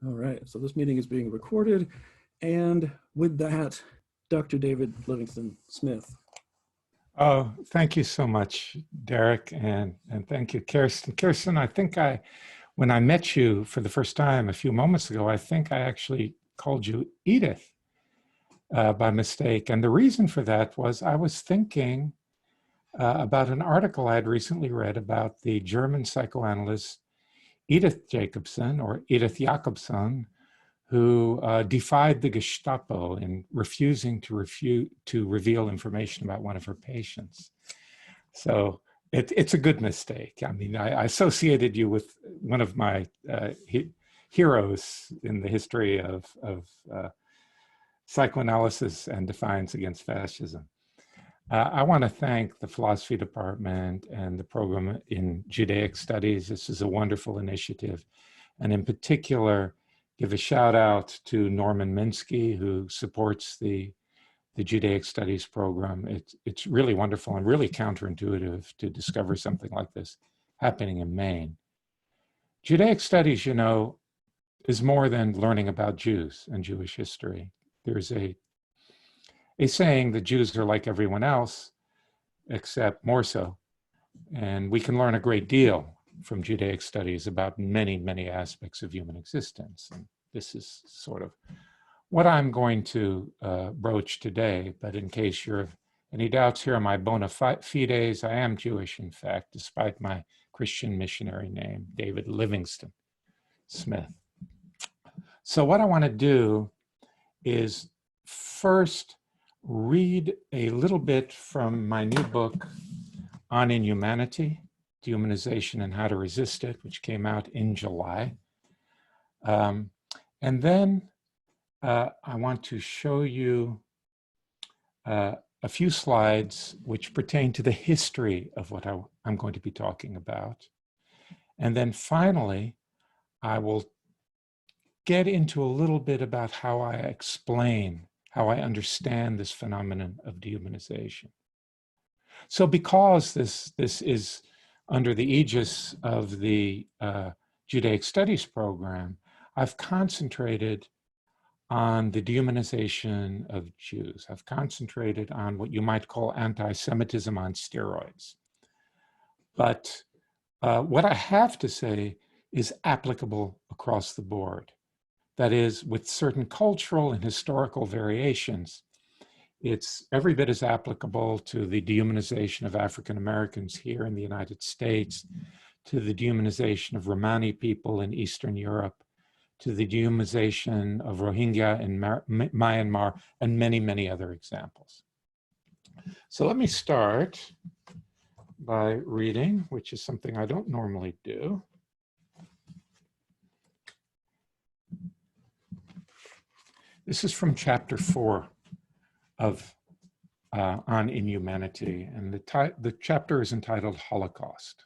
All right, so this meeting is being recorded, and with that, Dr. David Livingstone Smith. Oh, thank you so much, Derek, and thank you, Kirsten. Kirsten, I think when I met you for the first time a few moments ago, I think I actually called you Edith by mistake. And the reason for that was I was thinking about an article I had recently read about the German psychoanalyst Edith Jacobson, or Edith Jacobson, who defied the Gestapo in refusing to reveal information about one of her patients. So it's a good mistake. I mean, I associated you with one of my heroes in the history of psychoanalysis and defiance against fascism. I want to thank the philosophy department and the program in Judaic studies. This is a wonderful initiative. And in particular, give a shout out to Norman Minsky, who supports the Judaic studies program. It's really wonderful and really counterintuitive to discover something like this happening in Maine. Judaic studies, you know, is more than learning about Jews and Jewish history. There's a saying that Jews are like everyone else, except more so. And we can learn a great deal from Judaic studies about many, many aspects of human existence. And this is sort of what I'm going to broach today. But in case you have any doubts, here are my bona fides. I am Jewish, in fact, despite my Christian missionary name, David Livingstone Smith. So what I want to do is first read a little bit from my new book on Inhumanity, Dehumanization and How to Resist It, which came out in July. And then I want to show you a few slides which pertain to the history of what I'm going to be talking about. And then finally, I will get into a little bit about how I explain, how I understand this phenomenon of dehumanization. So because this is under the aegis of the Judaic Studies program, I've concentrated on the dehumanization of Jews. I've concentrated on what you might call anti-Semitism on steroids. But what I have to say is applicable across the board. That is, with certain cultural and historical variations, it's every bit as applicable to the dehumanization of African Americans here in the United States, to the dehumanization of Romani people in Eastern Europe, to the dehumanization of Rohingya in Myanmar, and many, many other examples. So let me start by reading, which is something I don't normally do. This is from chapter 4 of on Inhumanity, and the chapter is entitled Holocaust.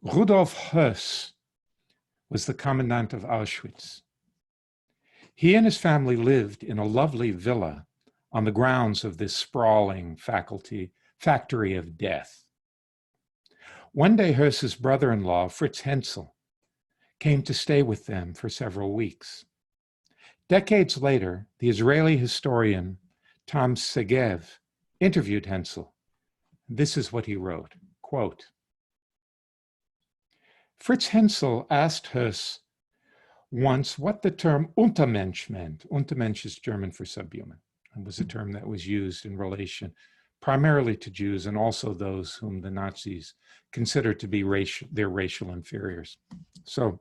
Rudolf Höss was the commandant of Auschwitz. He and his family lived in a lovely villa on the grounds of this sprawling factory of death. One day, Höss's brother-in-law, Fritz Hensel, came to stay with them for several weeks. Decades later, the Israeli historian Tom Segev interviewed Hensel. This is what he wrote, quote, Fritz Hensel asked Höss once what the term Untermensch meant. Untermensch is German for subhuman, and was a term that was used in relation primarily to Jews and also those whom the Nazis considered to be their racial inferiors. So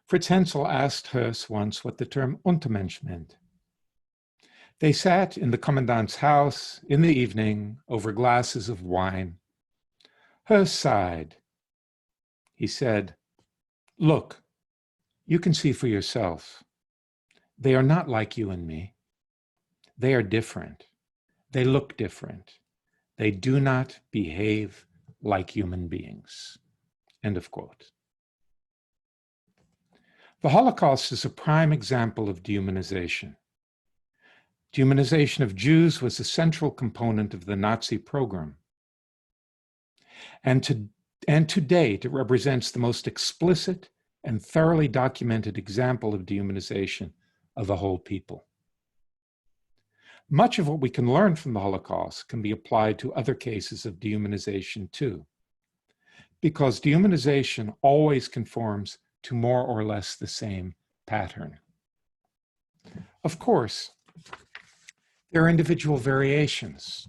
Fritz Hensel asked Höss once what the term Untermensch meant. They sat in the commandant's house in the evening over glasses of wine. Höss sighed. He said, look, you can see for yourself. They are not like you and me. They are different. They look different. They do not behave like human beings. End of quote. The Holocaust is a prime example of dehumanization. Dehumanization of Jews was a central component of the Nazi program. And to date, it represents the most explicit and thoroughly documented example of dehumanization of a whole people. Much of what we can learn from the Holocaust can be applied to other cases of dehumanization too, because dehumanization always conforms to more or less the same pattern. Of course, there are individual variations.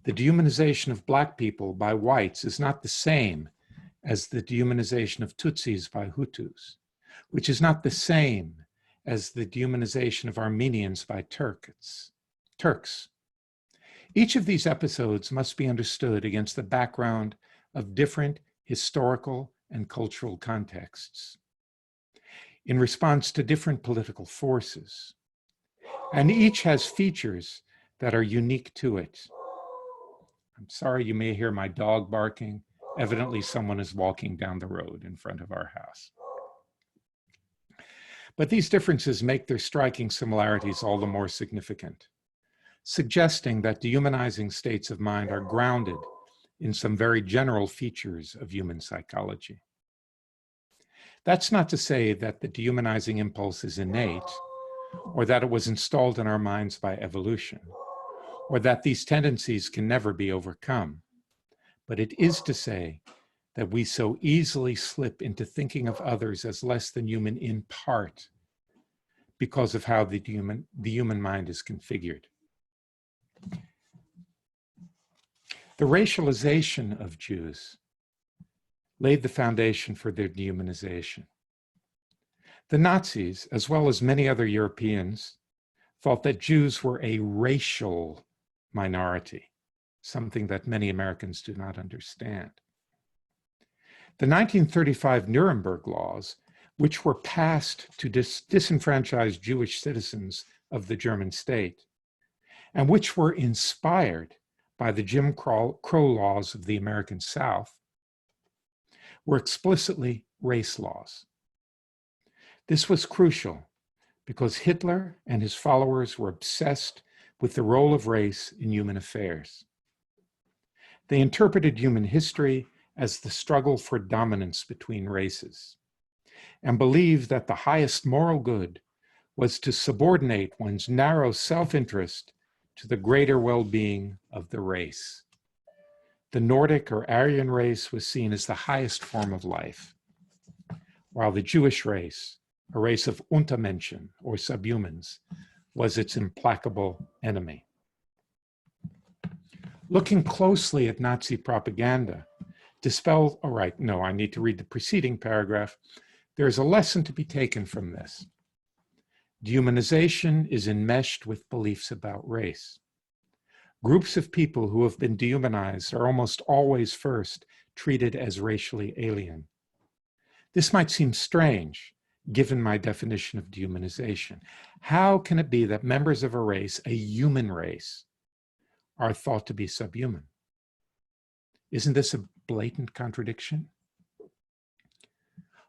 The dehumanization of Black people by whites is not the same as the dehumanization of Tutsis by Hutus, which is not the same as the dehumanization of Armenians by Turks. Each of these episodes must be understood against the background of different historical and cultural contexts, in response to different political forces, and each has features that are unique to it. I'm sorry, you may hear my dog barking. Evidently, someone is walking down the road in front of our house. But these differences make their striking similarities all the more significant, suggesting that dehumanizing states of mind are grounded in some very general features of human psychology. That's not to say that the dehumanizing impulse is innate, or that it was installed in our minds by evolution, or that these tendencies can never be overcome. But it is to say that we so easily slip into thinking of others as less than human in part because of how the human mind is configured. The racialization of Jews laid the foundation for their dehumanization. The Nazis, as well as many other Europeans, thought that Jews were a racial minority, something that many Americans do not understand. The 1935 Nuremberg Laws, which were passed to disenfranchise Jewish citizens of the German state, and which were inspired by the Jim Crow laws of the American South, were explicitly race laws. This was crucial because Hitler and his followers were obsessed with the role of race in human affairs. They interpreted human history as the struggle for dominance between races, and believed that the highest moral good was to subordinate one's narrow self-interest to the greater well-being of the race. The Nordic or Aryan race was seen as the highest form of life, while the Jewish race, a race of Untermenschen or subhumans, was its implacable enemy. Looking closely at Nazi propaganda dispels, all right, no, I need to read the preceding paragraph. There is a lesson to be taken from this. Dehumanization is enmeshed with beliefs about race. Groups of people who have been dehumanized are almost always first treated as racially alien. This might seem strange, given my definition of dehumanization. How can it be that members of a race, a human race, are thought to be subhuman? Isn't this a blatant contradiction?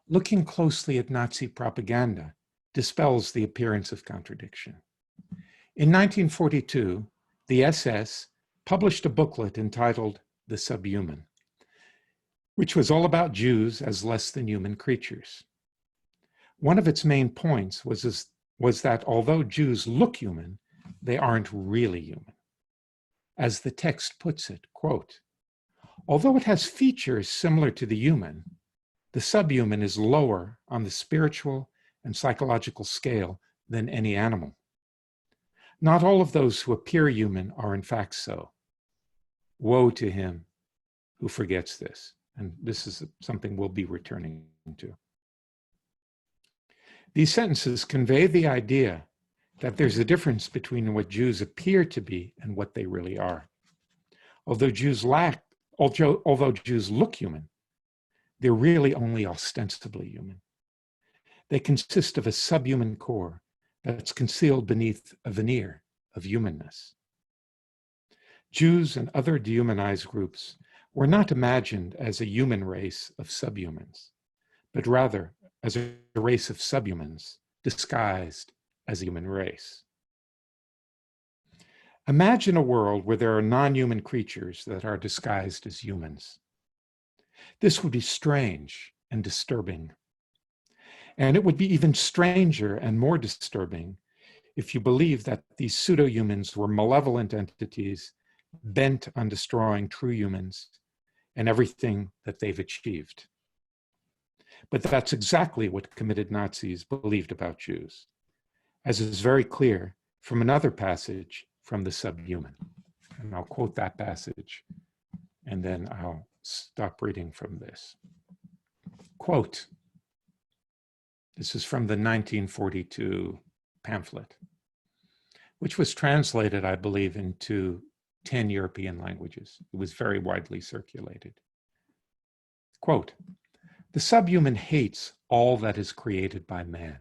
Looking closely at Nazi propaganda dispels the appearance of contradiction. In 1942, the SS published a booklet entitled The Subhuman, which was all about Jews as less than human creatures. One of its main points was that although Jews look human, they aren't really human. As the text puts it, quote, although it has features similar to the human, the subhuman is lower on the spiritual and psychological scale than any animal. Not all of those who appear human are in fact so. Woe to him who forgets this. And this is something we'll be returning to. These sentences convey the idea that there's a difference between what Jews appear to be and what they really are. Although Jews look human, they're really only ostensibly human. They consist of a subhuman core that's concealed beneath a veneer of humanness. Jews and other dehumanized groups were not imagined as a human race of subhumans, but rather as a race of subhumans disguised as a human race. Imagine a world where there are non-human creatures that are disguised as humans. This would be strange and disturbing. And it would be even stranger and more disturbing if you believe that these pseudo-humans were malevolent entities bent on destroying true humans and everything that they've achieved. But that's exactly what committed Nazis believed about Jews, as is very clear from another passage from the Subhuman. And I'll quote that passage, and then I'll stop reading from this. Quote, this is from the 1942 pamphlet, which was translated, I believe, into 10 European languages. It was very widely circulated. Quote, the subhuman hates all that is created by man.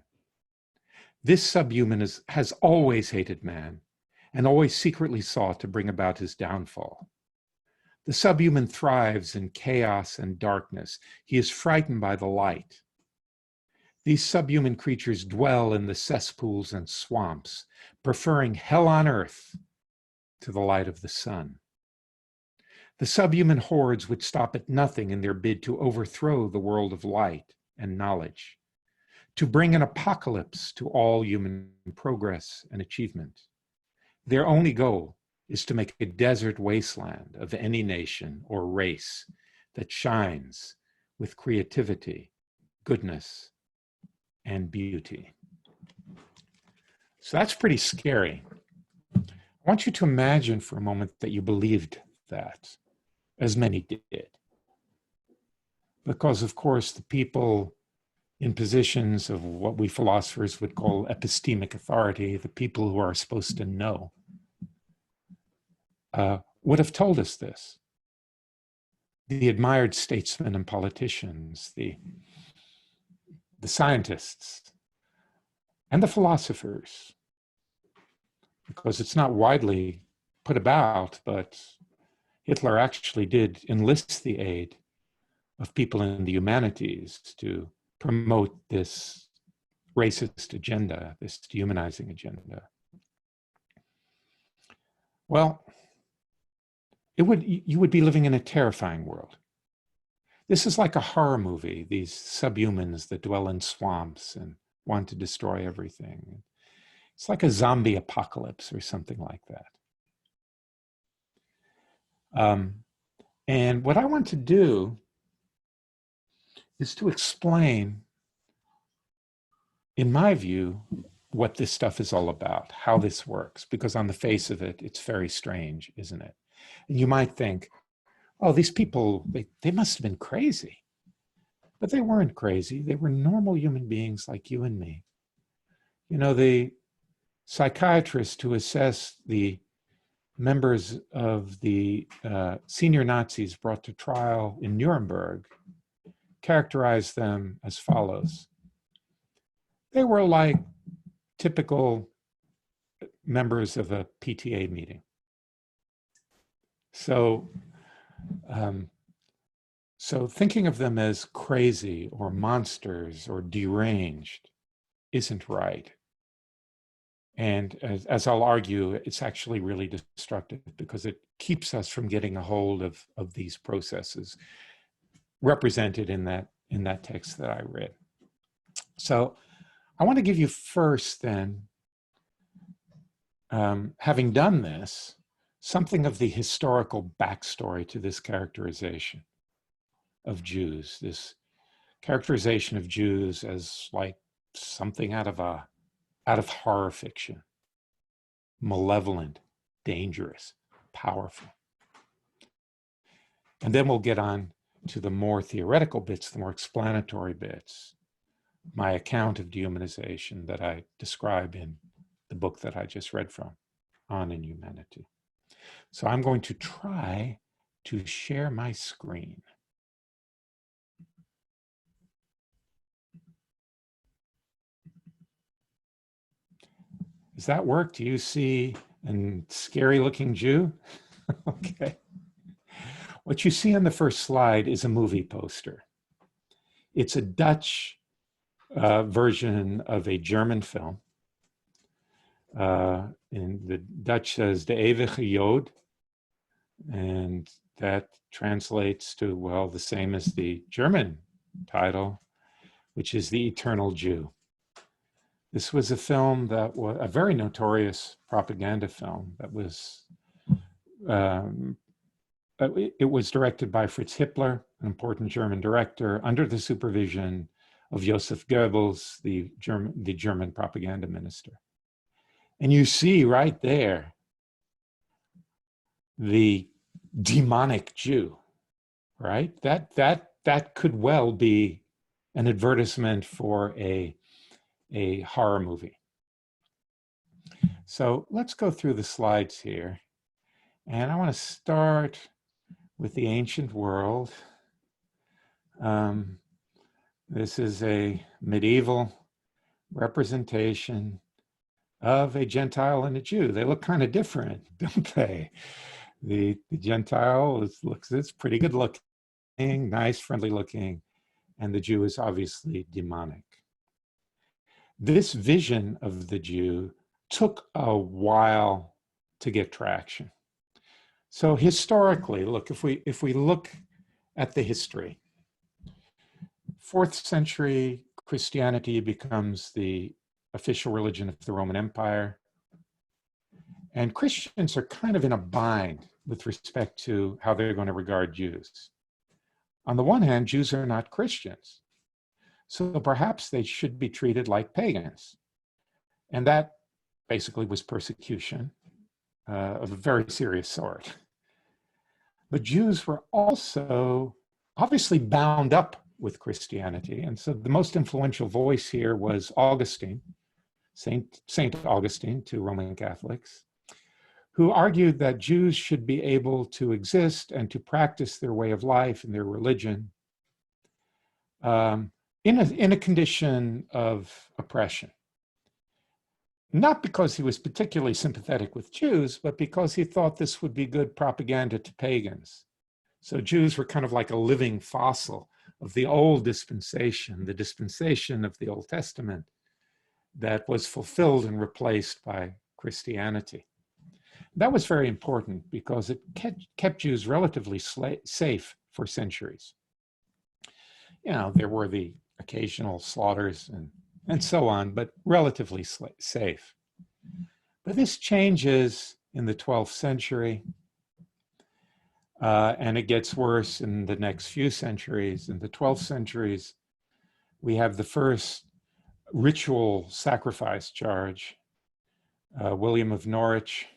This subhuman has always hated man and always secretly sought to bring about his downfall. The subhuman thrives in chaos and darkness. He is frightened by the light. These subhuman creatures dwell in the cesspools and swamps, preferring hell on earth to the light of the sun. The subhuman hordes would stop at nothing in their bid to overthrow the world of light and knowledge, to bring an apocalypse to all human progress and achievement. Their only goal is to make a desert wasteland of any nation or race that shines with creativity, goodness, and beauty. So that's pretty scary. I want you to imagine for a moment that you believed that, as many did. Because, of course, the people in positions of what we philosophers would call epistemic authority, the people who are supposed to know, would have told us this. The admired statesmen and politicians, the scientists, and the philosophers, because it's not widely put about, but Hitler actually did enlist the aid of people in the humanities to promote this racist agenda, this dehumanizing agenda. Well, you would be living in a terrifying world. This is like a horror movie, these subhumans that dwell in swamps and want to destroy everything. It's like a zombie apocalypse or something like that. And what I want to do is to explain, in my view, what this stuff is all about, how this works, because on the face of it, it's very strange, isn't it? And you might think, oh, these people, they must have been crazy. But they weren't crazy. They were normal human beings like you and me. You know, the psychiatrist who assessed the members of the senior Nazis brought to trial in Nuremberg characterized them as follows. They were like typical members of a PTA meeting. So thinking of them as crazy or monsters or deranged isn't right. And as I'll argue, it's actually really destructive because it keeps us from getting a hold of these processes represented in that text that I read. So I want to give you first then, having done this, something of the historical backstory to this characterization of Jews, this characterization of Jews as like something out of horror fiction, malevolent, dangerous, powerful. And then we'll get on to the more theoretical bits, the more explanatory bits, my account of dehumanization that I describe in the book that I just read from, on Inhumanity. So I'm going to try to share my screen. Does that work? Do you see a scary looking Jew? Okay. What you see on the first slide is a movie poster. It's a Dutch version of a German film. In the Dutch says De Eeuwige Jood, and that translates to, well, the same as the German title, which is The Eternal Jew. This was a film that was a very notorious propaganda film that was, it was directed by Fritz Hippler, an important German director, under the supervision of Joseph Goebbels, the German propaganda minister. And you see right there the demonic Jew, right? That could well be an advertisement for a horror movie. So let's go through the slides here. And I want to start with the ancient world. This is a medieval representation of a Gentile and a Jew. They look kind of different, don't they? The Gentile it's pretty good looking, nice, friendly looking, and the Jew is obviously demonic. This vision of the Jew took a while to get traction. So historically, look, if we look at the history, 4th century Christianity becomes the official religion of the Roman Empire. And Christians are kind of in a bind with respect to how they're going to regard Jews. On the one hand, Jews are not Christians, so perhaps they should be treated like pagans. And that basically was persecution of a very serious sort. But Jews were also obviously bound up with Christianity. And so the most influential voice here was Augustine, Saint Augustine to Roman Catholics, who argued that Jews should be able to exist and to practice their way of life and their religion in a condition of oppression. Not because he was particularly sympathetic with Jews, but because he thought this would be good propaganda to pagans. So Jews were kind of like a living fossil of the old dispensation, the dispensation of the Old Testament that was fulfilled and replaced by Christianity. That was very important because it kept Jews relatively safe for centuries. You know, there were the occasional slaughters and so on, but relatively safe. But this changes in the 12th century, and it gets worse in the next few centuries. In the 12th centuries, we have the first ritual sacrifice charge, William of Norwich.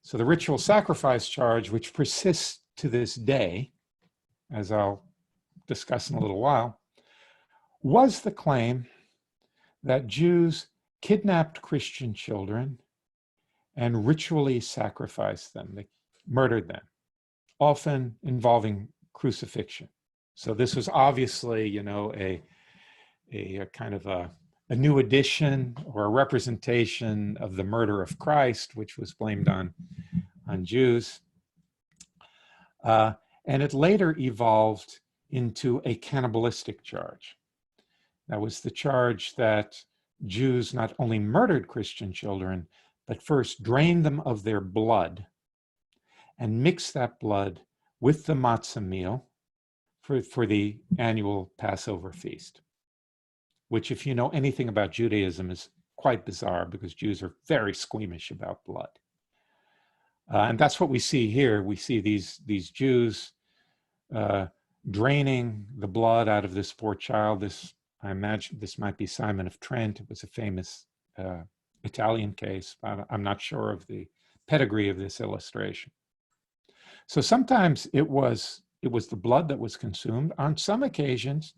So the ritual sacrifice charge, which persists to this day, as I'll discuss in a little while, was the claim that Jews kidnapped Christian children and ritually sacrificed them. They murdered them, often involving crucifixion. So this was obviously, you know, a kind of a new edition or a representation of the murder of Christ, which was blamed on Jews. And it later evolved into a cannibalistic charge. That was the charge that Jews not only murdered Christian children, but first drained them of their blood and mixed that blood with the matzah meal for the annual Passover feast, which, if you know anything about Judaism, is quite bizarre because Jews are very squeamish about blood. And that's what we see here. We see these Jews draining the blood out of this poor child. I imagine this might be Simon of Trent. It was a famous Italian case, but I'm not sure of the pedigree of this illustration. So sometimes it was the blood that was consumed. On some occasions,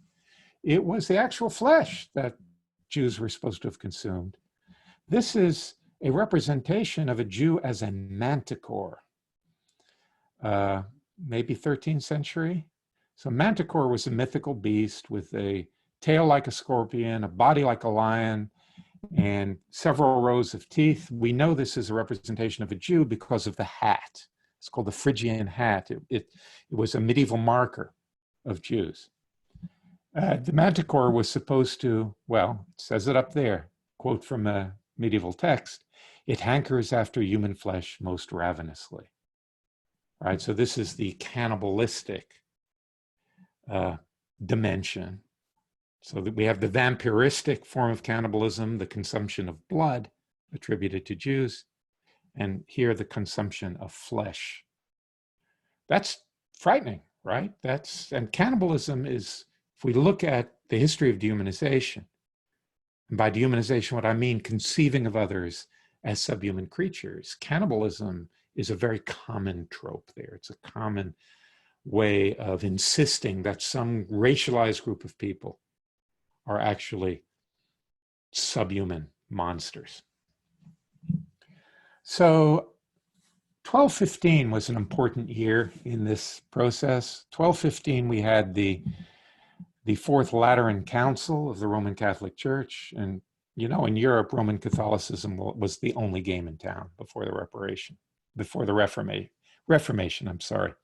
it was the actual flesh that Jews were supposed to have consumed. This is a representation of a Jew as a manticore, maybe 13th century. So manticore was a mythical beast with a tail like a scorpion, a body like a lion, and several rows of teeth. We know this is a representation of a Jew because of the hat. It's called the Phrygian hat. It was a medieval marker of Jews. The manticore was supposed to, well, it says it up there, quote from a medieval text, "It hankers after human flesh most ravenously." Right, so this is the cannibalistic dimension So that we have the vampiristic form of cannibalism, the consumption of blood attributed to Jews, and here the consumption of flesh. That's frightening, right? And cannibalism is, if we look at the history of dehumanization, and by dehumanization, what I mean conceiving of others as subhuman creatures, cannibalism is a very common trope there. It's a common way of insisting that some racialized group of people are actually subhuman monsters. So 1215 was an important year in this process. 1215, we had the Fourth Lateran Council of the Roman Catholic Church. And, you know, in Europe, Roman Catholicism was the only game in town before the Reformation, I'm sorry.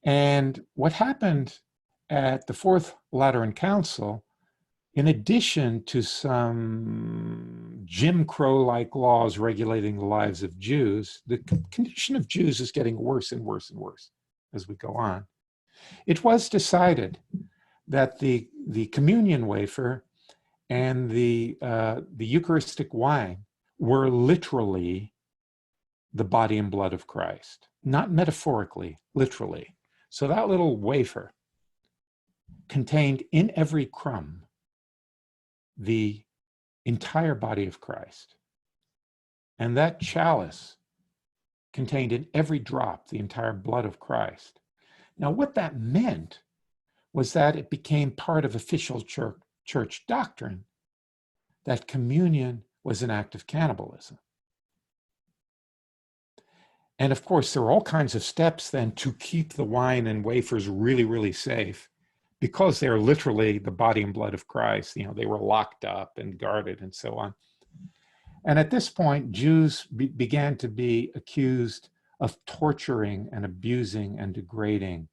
And what happened at the Fourth Lateran Council, in addition to some Jim Crow-like laws regulating the lives of Jews, the condition of Jews is getting worse and worse and worse as we go on. It was decided that the communion wafer and the Eucharistic wine were literally the body and blood of Christ, not metaphorically, literally. So that little wafer contained in every crumb the entire body of Christ. And that chalice contained in every drop the entire blood of Christ. Now, what that meant was that it became part of official church doctrine that communion was an act of cannibalism. And of course, there were all kinds of steps then to keep the wine and wafers really, really safe, because they're literally the body and blood of Christ. You know, they were locked up and guarded and so on. And at this point, Jews began to be accused of torturing and abusing and degrading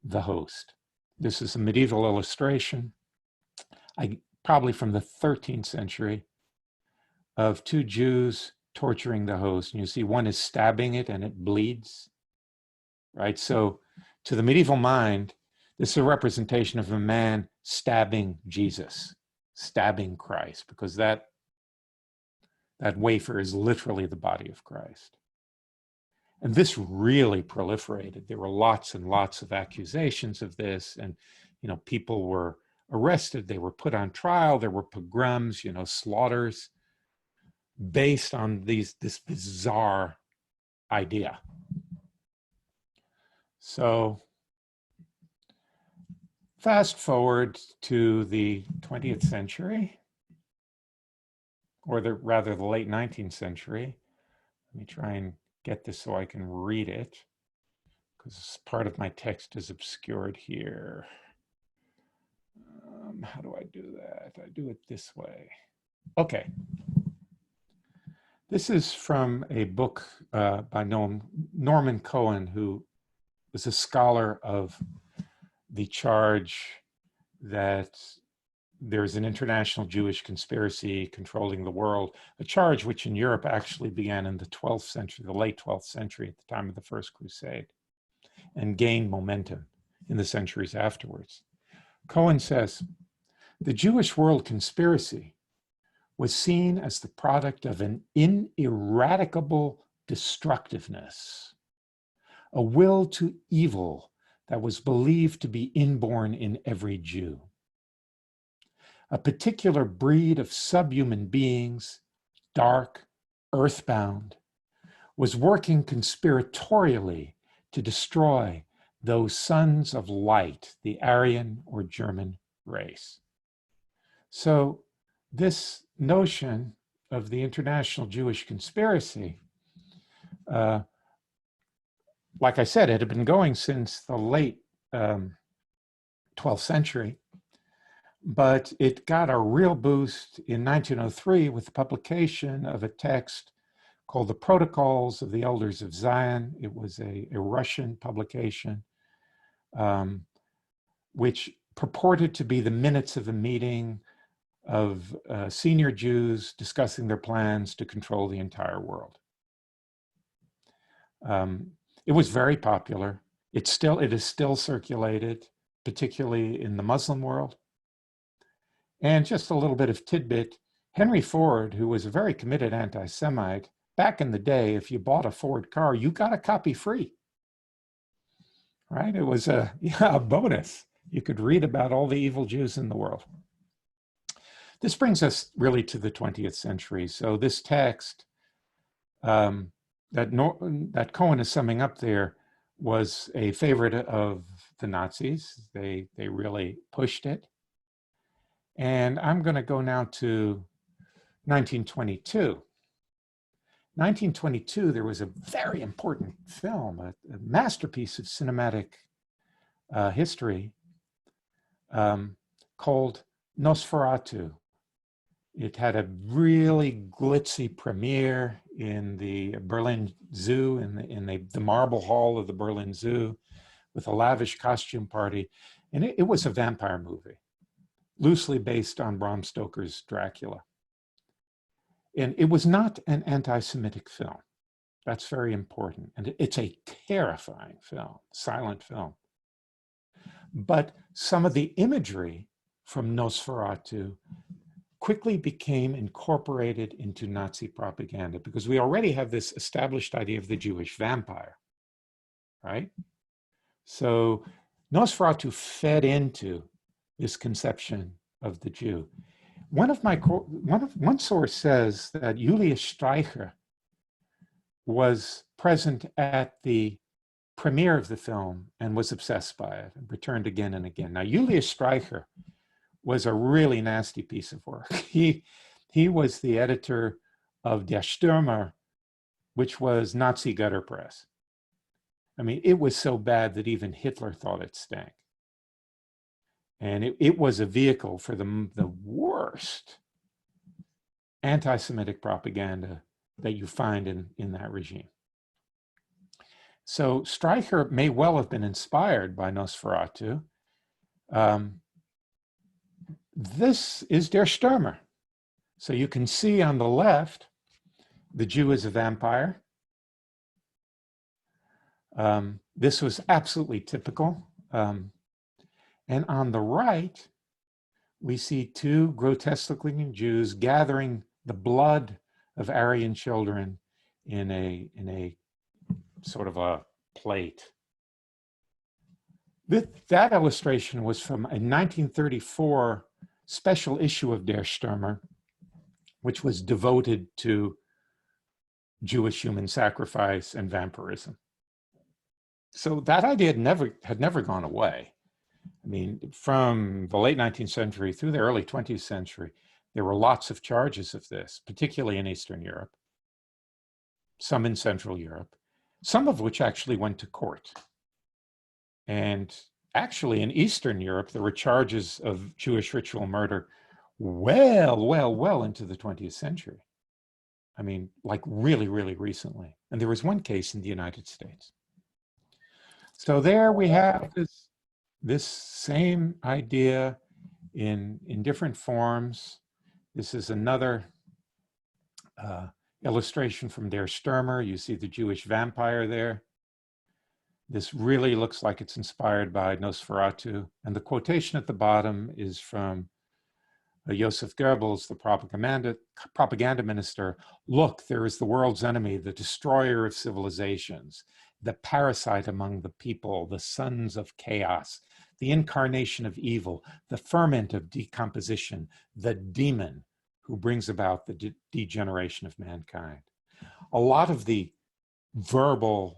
the host. This is a medieval illustration, probably from the 13th century, of two Jews torturing the host. And you see one is stabbing it and it bleeds, right? So to the medieval mind, this is a representation of a man stabbing Jesus, stabbing Christ, because that wafer is literally the body of Christ. And this really proliferated. There were lots and lots of accusations of this, and people were arrested, they were put on trial, there were pogroms, slaughters, based on this bizarre idea. So fast forward to the 20th century, or rather the late 19th century. Let me try and get this so I can read it, because part of my text is obscured here. How do I do that? I do it this way. Okay. This is from a book by Norman Cohen, who is a scholar of the charge that there's an international Jewish conspiracy controlling the world, a charge which in Europe actually began in the 12th century, the late 12th century, at the time of the First Crusade, and gained momentum in the centuries afterwards. Cohen says, the Jewish world conspiracy was seen as the product of an ineradicable destructiveness, a will to evil that was believed to be inborn in every Jew. A particular breed of subhuman beings, dark, earthbound, was working conspiratorially to destroy those sons of light, the Aryan or German race. So this notion of the international Jewish conspiracy, like I said, it had been going since the late 12th century, but it got a real boost in 1903 with the publication of a text called The Protocols of the Elders of Zion. It was a Russian publication, which purported to be the minutes of a meeting of senior Jews discussing their plans to control the entire world. It was very popular. It is still circulated. particularly in the Muslim world. And just a little bit of tidbit, Henry Ford, who was a very committed anti-Semite, back in the day, if you bought a Ford car, you got a copy free, right? It was a bonus. You could read about all the evil Jews in the world. This brings us really to the 20th century. So this text that Cohen is summing up there was a favorite of the Nazis. They really pushed it. And I'm going to go now to 1922. 1922, there was a very important film, a masterpiece of cinematic history called Nosferatu. It had a really glitzy premiere in the Berlin Zoo, in the marble hall of the Berlin Zoo, with a lavish costume party. And it was a vampire movie, loosely based on Bram Stoker's Dracula. And it was not an anti-Semitic film. That's very important. And it's a terrifying film, silent film. But some of the imagery from Nosferatu quickly became incorporated into Nazi propaganda, because we already have this established idea of the Jewish vampire, right? So Nosferatu fed into this conception of the Jew. One source says that Julius Streicher was present at the premiere of the film and was obsessed by it and returned again and again. Now, Julius Streicher was a really nasty piece of work. He was the editor of Der Stürmer, which was Nazi gutter press. I mean, it was so bad that even Hitler thought it stank. And it was a vehicle for the worst anti-Semitic propaganda that you find in that regime. So Streicher may well have been inspired by Nosferatu. This is Der Stürmer. So you can see on the left, the Jew is a vampire. This was absolutely typical. And on the right, we see two grotesque-looking Jews gathering the blood of Aryan children in a sort of a plate. That illustration was from a 1934 special issue of Der Stürmer, which was devoted to Jewish human sacrifice and vampirism. So that idea had never gone away. I mean, from the late 19th century through the early 20th century, there were lots of charges of this, particularly in Eastern Europe, some in Central Europe, some of which actually went to court. And actually in Eastern Europe, there were charges of Jewish ritual murder well into the 20th century. I mean, like really, really recently. And there was one case in the United States. So there we have this same idea in different forms. This is another illustration from Der Stürmer. You see the Jewish vampire there. This really looks like it's inspired by Nosferatu. And the quotation at the bottom is from Joseph Goebbels, the propaganda minister. Look, there is the world's enemy, the destroyer of civilizations, the parasite among the people, the sons of chaos, the incarnation of evil, the ferment of decomposition, the demon who brings about the degeneration of mankind. A lot of the verbal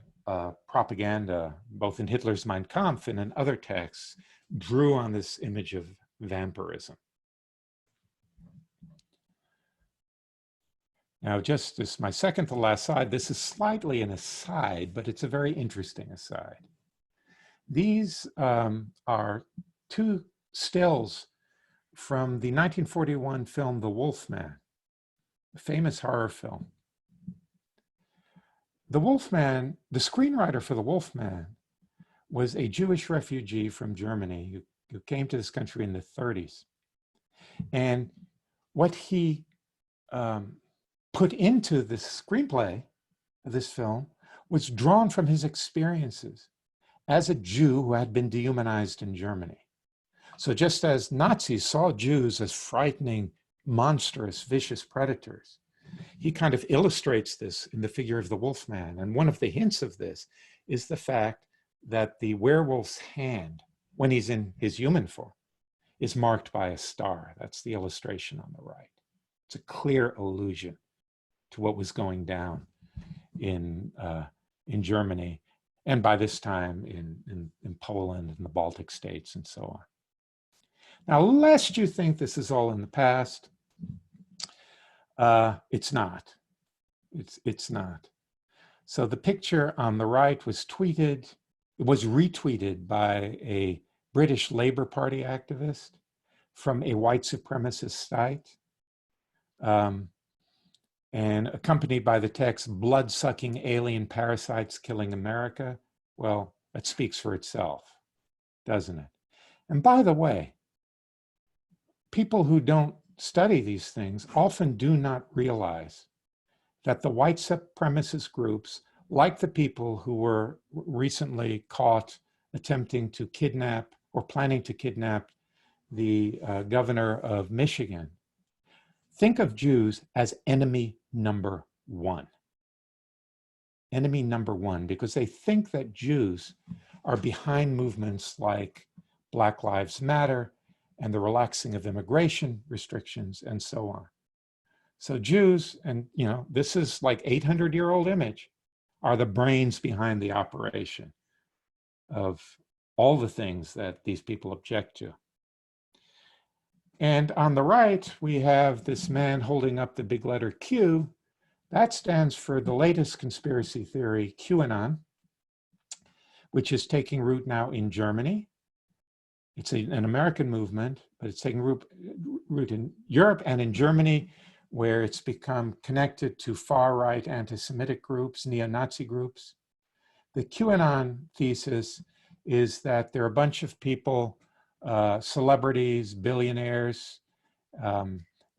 propaganda, both in Hitler's Mein Kampf and in other texts, drew on this image of vampirism. Now, just as my second to last slide, this is slightly an aside, but it's a very interesting aside. These are two stills from the 1941 film The Wolfman, a famous horror film. The Wolfman, the screenwriter for The Wolfman, was a Jewish refugee from Germany who came to this country in the 30s. And what he put into the screenplay of this film was drawn from his experiences as a Jew who had been dehumanized in Germany. So just as Nazis saw Jews as frightening, monstrous, vicious predators, he kind of illustrates this in the figure of the Wolfman. And one of the hints of this is the fact that the werewolf's hand, when he's in his human form, is marked by a star. That's the illustration on the right. It's a clear allusion to what was going down in Germany, and by this time in Poland and the Baltic states and so on. Now, lest you think this is all in the past, it's not. It's not. So the picture on the right was tweeted, it was retweeted by a British Labour Party activist from a white supremacist site, and accompanied by the text, "Blood-sucking alien parasites killing America." Well, that speaks for itself, doesn't it? And by the way, people who don't study these things often do not realize that the white supremacist groups, like the people who were recently caught attempting to kidnap or planning to kidnap the governor of Michigan, think of Jews as enemy number one. Enemy number one, because they think that Jews are behind movements like Black Lives Matter and the relaxing of immigration restrictions and so on. So Jews, and this is like 800-year-old image, are the brains behind the operation of all the things that these people object to. And on the right, we have this man holding up the big letter Q. That stands for the latest conspiracy theory, QAnon, which is taking root now in Germany. It's an American movement, but it's taking root in Europe and in Germany, where it's become connected to far-right anti-Semitic groups, neo-Nazi groups. The QAnon thesis is that there are a bunch of people, celebrities, billionaires,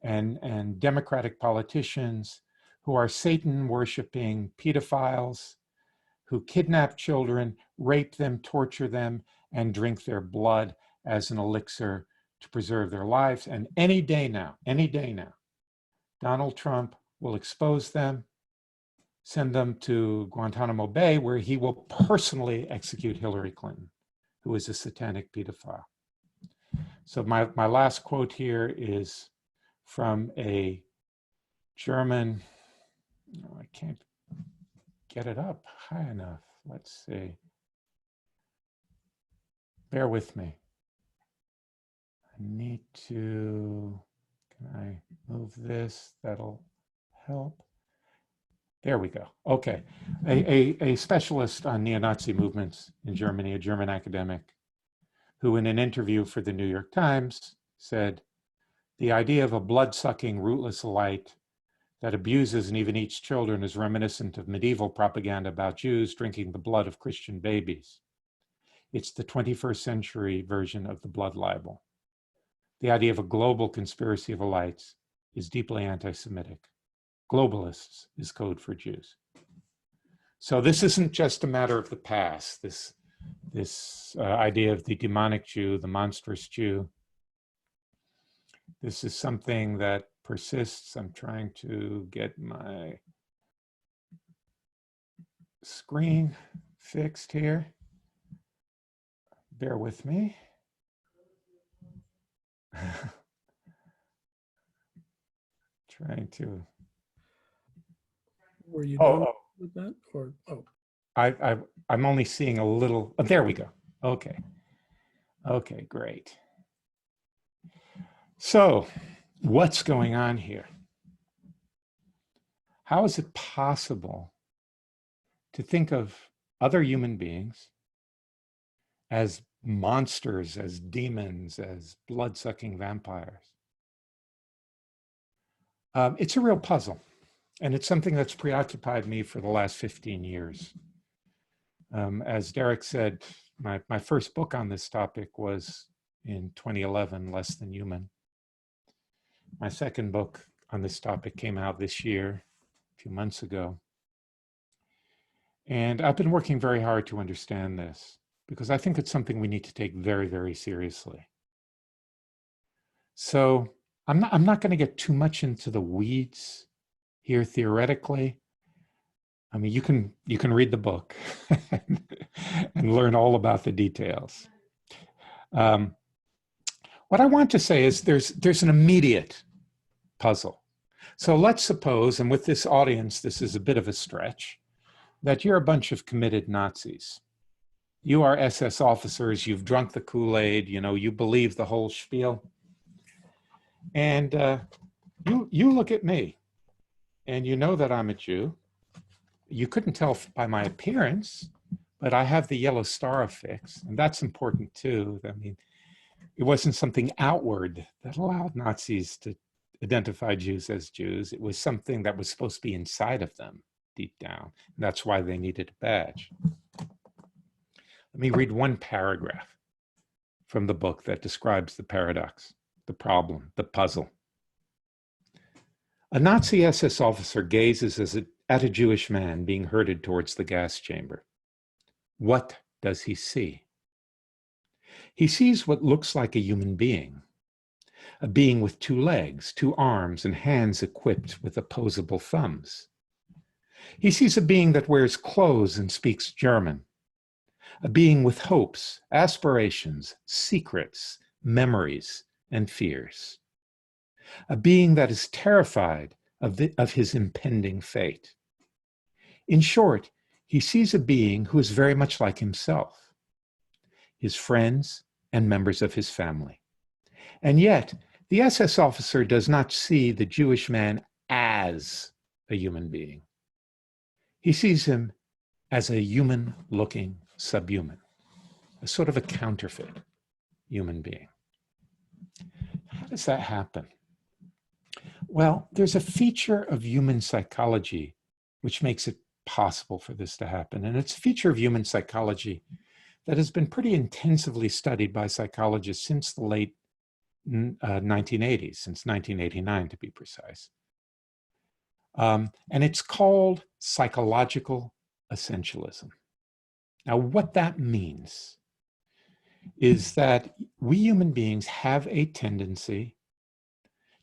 and Democratic politicians who are Satan-worshiping pedophiles, who kidnap children, rape them, torture them, and drink their blood as an elixir to preserve their lives. And any day now, Donald Trump will expose them, send them to Guantanamo Bay, where he will personally execute Hillary Clinton, who is a satanic pedophile. So my last quote here is from a German, I can't get it up high enough. Let's see. Bear with me. I need to, can I move this? That'll help. There we go. Okay. A specialist on neo-Nazi movements in Germany, a German academic, who in an interview for the New York Times said, "The idea of a blood-sucking, rootless light that abuses and even eats children is reminiscent of medieval propaganda about Jews drinking the blood of Christian babies. It's the 21st century version of the blood libel. The idea of a global conspiracy of elites is deeply anti-Semitic. Globalists is code for Jews." So this isn't just a matter of the past, this idea of the demonic Jew, the monstrous Jew. This is something that persists. I'm trying to get my screen fixed here. Bear with me. Trying to. Were you done with that? Or I'm only seeing a little. Oh, there we go. Okay. Okay, great. So, what's going on here? How is it possible to think of other human beings as monsters, as demons, as blood-sucking vampires? It's a real puzzle, and it's something that's preoccupied me for the last 15 years. As Derek said, my first book on this topic was in 2011, Less Than Human. My second book on this topic came out this year, a few months ago. And I've been working very hard to understand this. because I think it's something we need to take very, very seriously. So I'm not going to get too much into the weeds here theoretically. I mean, you can read the book and learn all about the details. What I want to say is there's an immediate puzzle. So let's suppose, and with this audience, this is a bit of a stretch, that you're a bunch of committed Nazis. You are SS officers, you've drunk the Kool-Aid, you believe the whole spiel. And you look at me, and you know that I'm a Jew. You couldn't tell by my appearance, but I have the yellow star affix, and that's important too. I mean, it wasn't something outward that allowed Nazis to identify Jews as Jews. It was something that was supposed to be inside of them, deep down. And that's why they needed a badge. Let me read one paragraph from the book that describes the paradox, the problem, the puzzle. A Nazi SS officer gazes at a Jewish man being herded towards the gas chamber. What does he see? He sees what looks like a human being, a being with 2 legs, 2 arms, and hands equipped with opposable thumbs. He sees a being that wears clothes and speaks German, a being with hopes, aspirations, secrets, memories, and fears, a being that is terrified of his impending fate. In short, he sees a being who is very much like himself, his friends, and members of his family. And yet, the SS officer does not see the Jewish man as a human being. He sees him as a human-looking subhuman, a sort of a counterfeit human being. How does that happen? Well, there's a feature of human psychology which makes it possible for this to happen. And it's a feature of human psychology that has been pretty intensively studied by psychologists since the late 1980s, since 1989 to be precise. And it's called psychological essentialism. Now, what that means is that we human beings have a tendency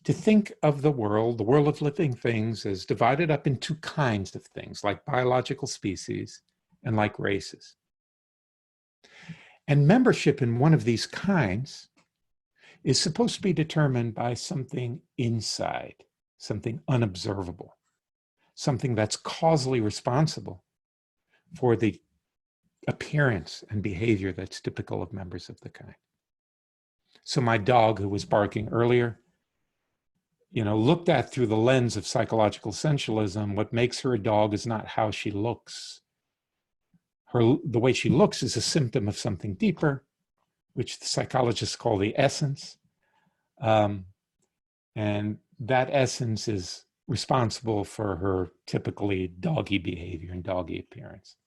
to think of the world of living things, as divided up in 2 kinds of things, like biological species and like races. And membership in one of these kinds is supposed to be determined by something inside, something unobservable, something that's causally responsible for the appearance and behavior that's typical of members of the kind. So my dog, who was barking earlier, looked at through the lens of psychological essentialism, what makes her a dog is not how she looks. The way she looks is a symptom of something deeper, which the psychologists call the essence. And that essence is responsible for her typically doggy behavior and doggy appearance.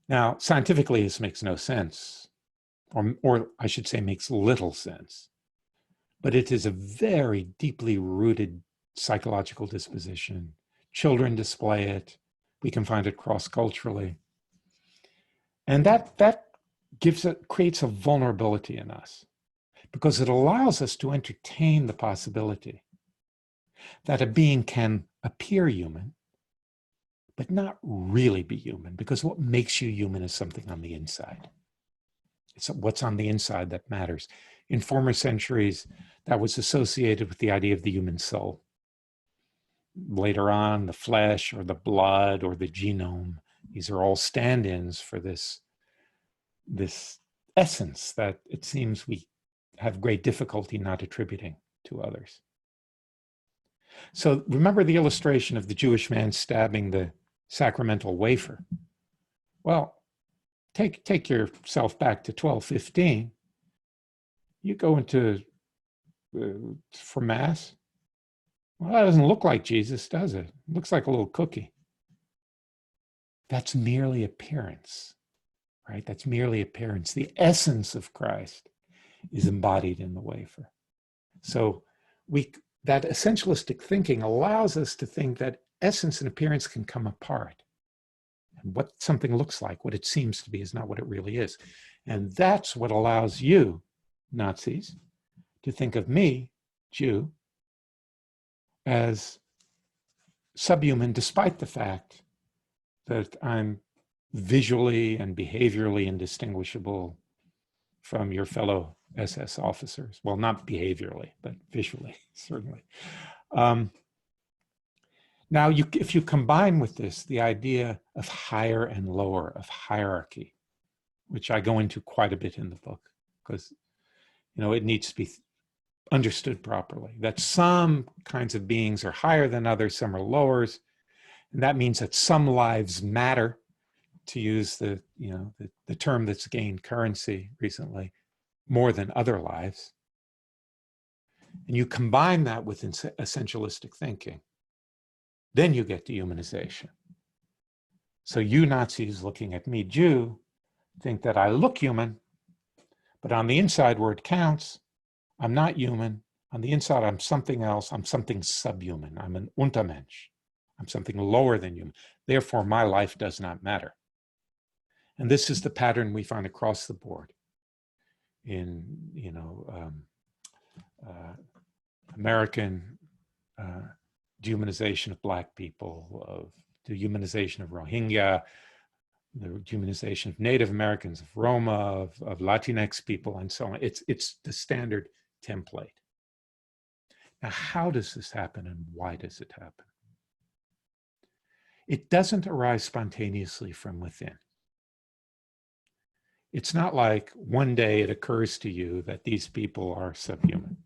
Now, scientifically, this makes no sense, or I should say makes little sense. But it is a very deeply rooted psychological disposition. Children display it. We can find it cross-culturally. And that creates a vulnerability in us, because it allows us to entertain the possibility that a being can appear human, but not really be human, because what makes you human is something on the inside. It's what's on the inside that matters. In former centuries, that was associated with the idea of the human soul. Later on, the flesh or the blood or the genome, these are all stand-ins for this essence that it seems we have great difficulty not attributing to others. So remember the illustration of the Jewish man stabbing the sacramental wafer. Well, take yourself back to 1215. You go into for Mass. Well, that doesn't look like Jesus, does it? It looks like a little cookie. That's merely appearance, right? That's merely appearance. The essence of Christ is embodied in the wafer. So that essentialistic thinking allows us to think that essence and appearance can come apart. And what something looks like, what it seems to be, is not what it really is. And that's what allows you, Nazis, to think of me, Jew, as subhuman, despite the fact that I'm visually and behaviorally indistinguishable from your fellow SS officers. Well, not behaviorally, but visually, certainly. Now, if you combine with this the idea of higher and lower, of hierarchy, which I go into quite a bit in the book, because it needs to be understood properly, that some kinds of beings are higher than others, some are lower, and that means that some lives matter, to use the term that's gained currency recently, more than other lives. And you combine that with essentialistic thinking, then you get dehumanization. So you Nazis looking at me, Jew, think that I look human, but on the inside where it counts, I'm not human. On the inside, I'm something else. I'm something subhuman. I'm an Untermensch. I'm something lower than human. Therefore, my life does not matter. And this is the pattern we find across the board in, American dehumanization of Black people, of the dehumanization of Rohingya, the dehumanization of Native Americans, of Roma, of Latinx people, and so on. It's the standard template. Now, how does this happen and why does it happen? It doesn't arise spontaneously from within. It's not like one day it occurs to you that these people are subhuman.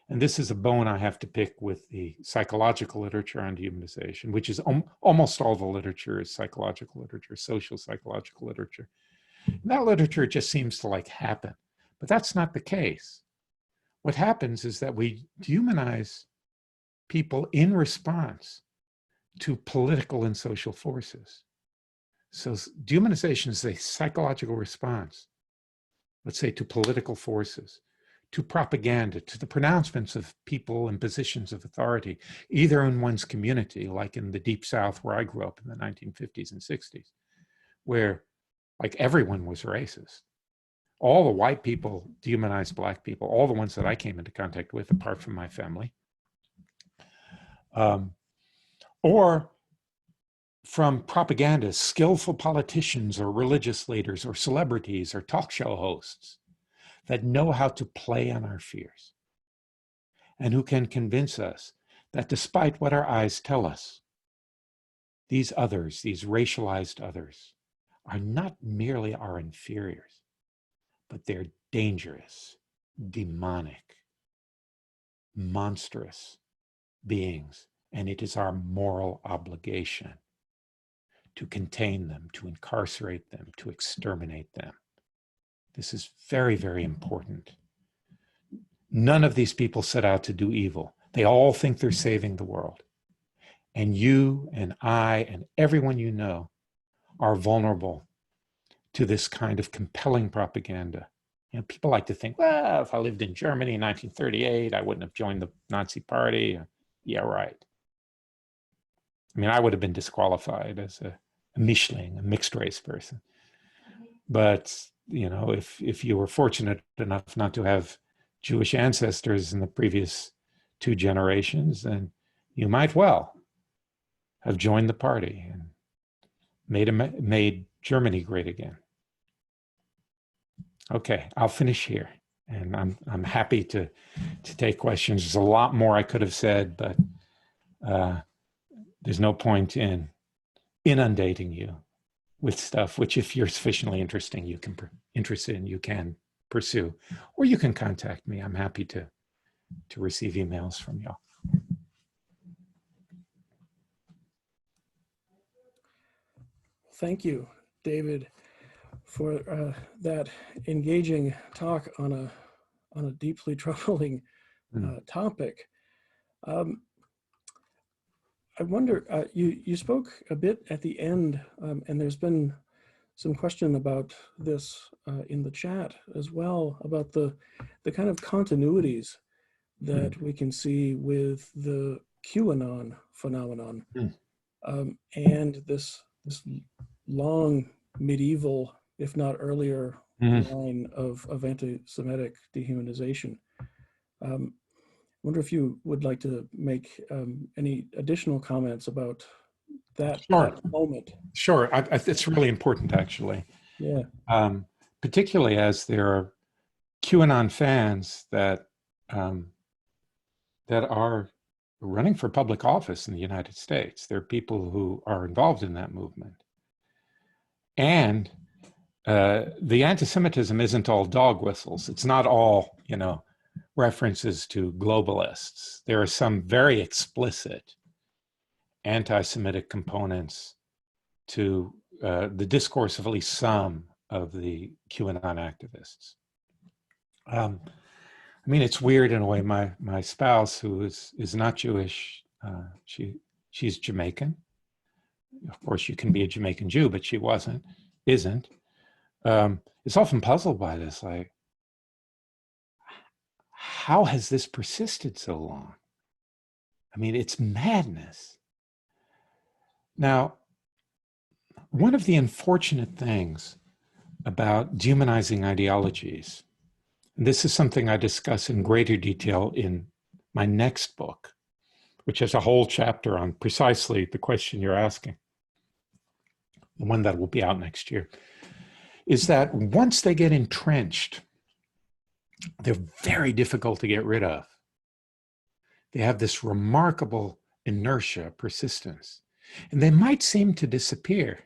And this is a bone I have to pick with the psychological literature on dehumanization, which is almost all the literature is psychological literature, social psychological literature. And that literature just seems to happen, but that's not the case. What happens is that we dehumanize people in response to political and social forces. So dehumanization is a psychological response, let's say, to political forces, to propaganda, to the pronouncements of people in positions of authority, either in one's community, like in the Deep South where I grew up in the 1950s and 60s, where everyone was racist. All the white people dehumanized Black people, all the ones that I came into contact with, apart from my family. Or from propaganda, skillful politicians or religious leaders or celebrities or talk show hosts that know how to play on our fears and who can convince us that despite what our eyes tell us, these others, these racialized others, are not merely our inferiors, but they're dangerous, demonic, monstrous beings, and it is our moral obligation to contain them, to incarcerate them, to exterminate them. This is very, very important. None of these people set out to do evil. They all think they're saving the world. And you and I and everyone you know are vulnerable to this kind of compelling propaganda. People like to think, well, if I lived in Germany in 1938, I wouldn't have joined the Nazi Party. Yeah, right. I mean, I would have been disqualified as a Mischling, a mixed race person. But, if you were fortunate enough not to have Jewish ancestors in the previous 2 generations, then you might well have joined the party and made Germany great again. Okay, I'll finish here. And I'm happy to take questions. There's a lot more I could have said, but there's no point in inundating you with stuff which, if you're sufficiently interested, you can pursue, or you can contact me. I'm happy to receive emails from y'all. Thank you, David, for that engaging talk on a deeply troubling topic. I wonder, you spoke a bit at the end, and there's been some question about this in the chat as well, about the kind of continuities that we can see with the QAnon phenomenon and this this long medieval, if not earlier, line of anti-Semitic dehumanization. I wonder if you would like to make any additional comments about that, Sure. that moment. Sure, it's really important, actually. Yeah. Particularly as there are QAnon fans that that are running for public office in the United States. There are people who are involved in that movement. And the anti-Semitism isn't all dog whistles. It's not all, you know, references to globalists. There are some very explicit anti-Semitic components to the discourse of at least some of the QAnon activists. I mean, it's weird in a way. My spouse, who is not Jewish, she's Jamaican. Of course, you can be a Jamaican Jew, but she isn't. Is often puzzled by this, like, how has this persisted so long? I mean, it's madness. Now, one of the unfortunate things about dehumanizing ideologies, and this is something I discuss in greater detail in my next book, which has a whole chapter on precisely the question you're asking, the one that will be out next year, is that once they get entrenched, they're very difficult to get rid of. They have this remarkable inertia, persistence, and they might seem to disappear,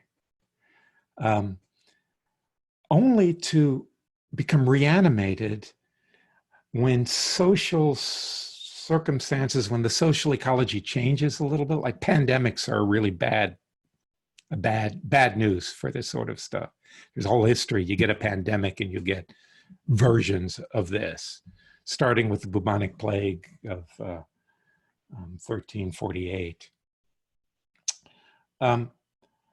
only to become reanimated when social circumstances, when the social ecology changes a little bit. Like pandemics are really bad news for this sort of stuff. There's a whole history. You get a pandemic and you get versions of this, starting with the bubonic plague of 1348.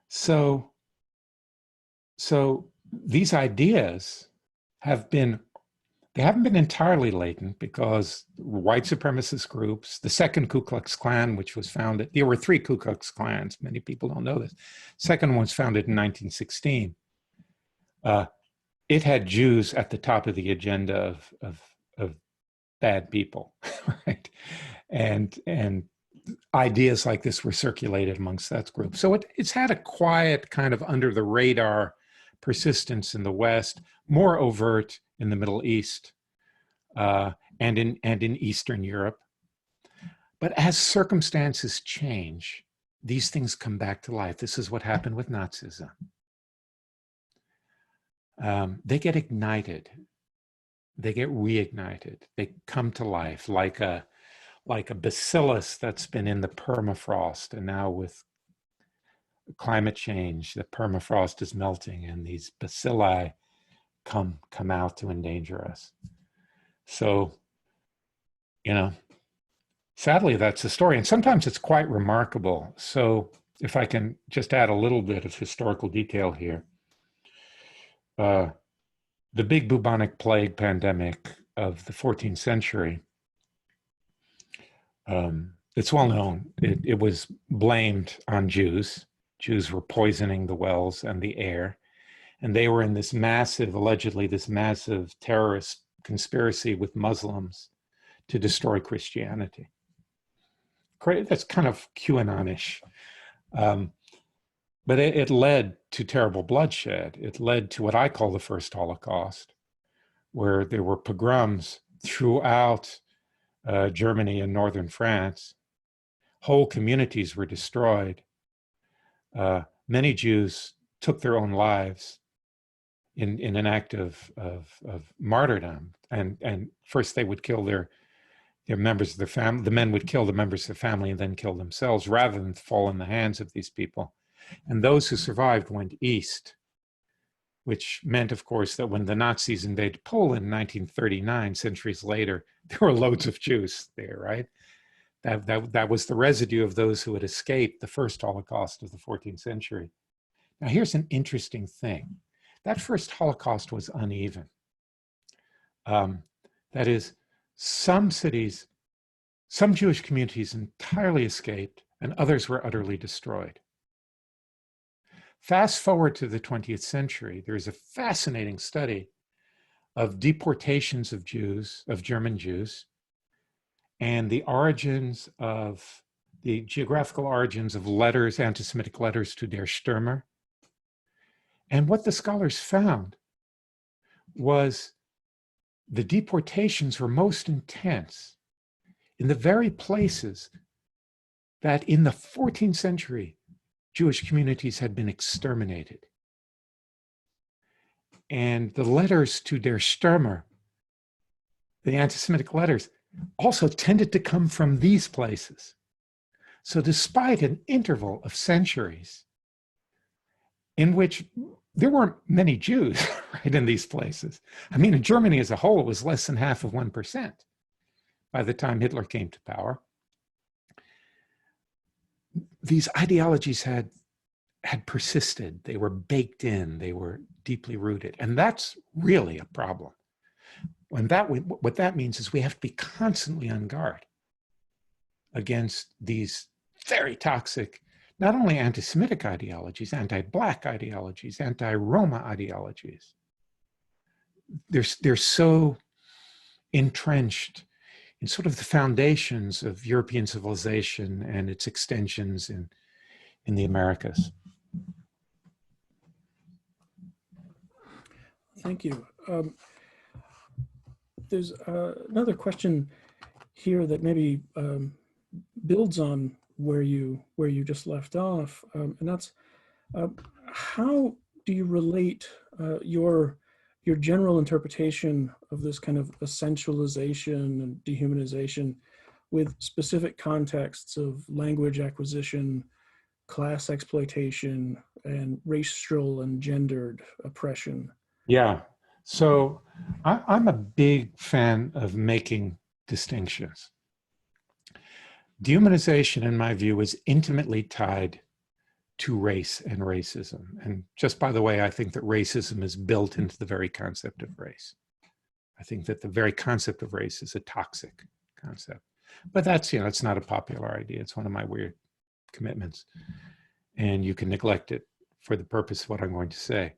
So these ideas haven't been entirely latent, because white supremacist groups, the second Ku Klux Klan, which was founded, there were 3 Ku Klux Klans, many people don't know this. Second one was founded in 1916. It had Jews at the top of the agenda of bad people, right? And ideas like this were circulated amongst that group. So it's had a quiet kind of under the radar persistence in the West, more overt in the Middle East and in Eastern Europe. But as circumstances change, these things come back to life. This is what happened with Nazism. They get ignited. They get reignited. They come to life like a bacillus that's been in the permafrost, and now with climate change, the permafrost is melting and these bacilli come out to endanger us. So, you know, sadly, that's the story. And sometimes it's quite remarkable. So if I can just add a little bit of historical detail here. The big bubonic plague pandemic of the 14th century, it's well known. It was blamed on Jews. Jews were poisoning the wells and the air. And they were in this massive, allegedly this massive terrorist conspiracy with Muslims to destroy Christianity. That's kind of QAnon-ish. But it led to terrible bloodshed. It led to what I call the First Holocaust, where there were pogroms throughout Germany and northern France. Whole communities were destroyed. Many Jews took their own lives in an act of martyrdom. And first they would kill their members of their family. The men would kill the members of their family and then kill themselves, rather than fall in the hands of these people. And those who survived went east, which meant, of course, that when the Nazis invaded Poland in 1939, centuries later, there were loads of Jews there, right? That was the residue of those who had escaped the first Holocaust of the 14th century. Now, here's an interesting thing. That first Holocaust was uneven. That is, some cities, some Jewish communities entirely escaped, and others were utterly destroyed. Fast forward to the 20th century, there's a fascinating study of deportations of Jews, of German Jews, and the geographical origins of letters, anti-Semitic letters to Der Stürmer. And what the scholars found was the deportations were most intense in the very places that in the 14th century, Jewish communities had been exterminated. And the letters to Der Stürmer, the anti-Semitic letters, also tended to come from these places. So despite an interval of centuries in which there weren't many Jews right in these places. I mean, in Germany as a whole, it was less than half of 1% by the time Hitler came to power. These ideologies had persisted. They were baked in. They were deeply rooted. And that's really a problem. And what that means is we have to be constantly on guard against these very toxic, not only anti-Semitic ideologies, anti-Black ideologies, anti-Roma ideologies. They're so entrenched in sort of the foundations of European civilization and its extensions in the Americas. Thank you. There's another question here that maybe builds on where you just left off, and that's how do you relate your general interpretation of this kind of essentialization and dehumanization with specific contexts of language acquisition, class exploitation, and racial and gendered oppression? Yeah. So I'm a big fan of making distinctions. Dehumanization, in my view, is intimately tied to race and racism. And just by the way, I think that racism is built into the very concept of race. I think that the very concept of race is a toxic concept. But that's, it's not a popular idea. It's one of my weird commitments. And you can neglect it for the purpose of what I'm going to say.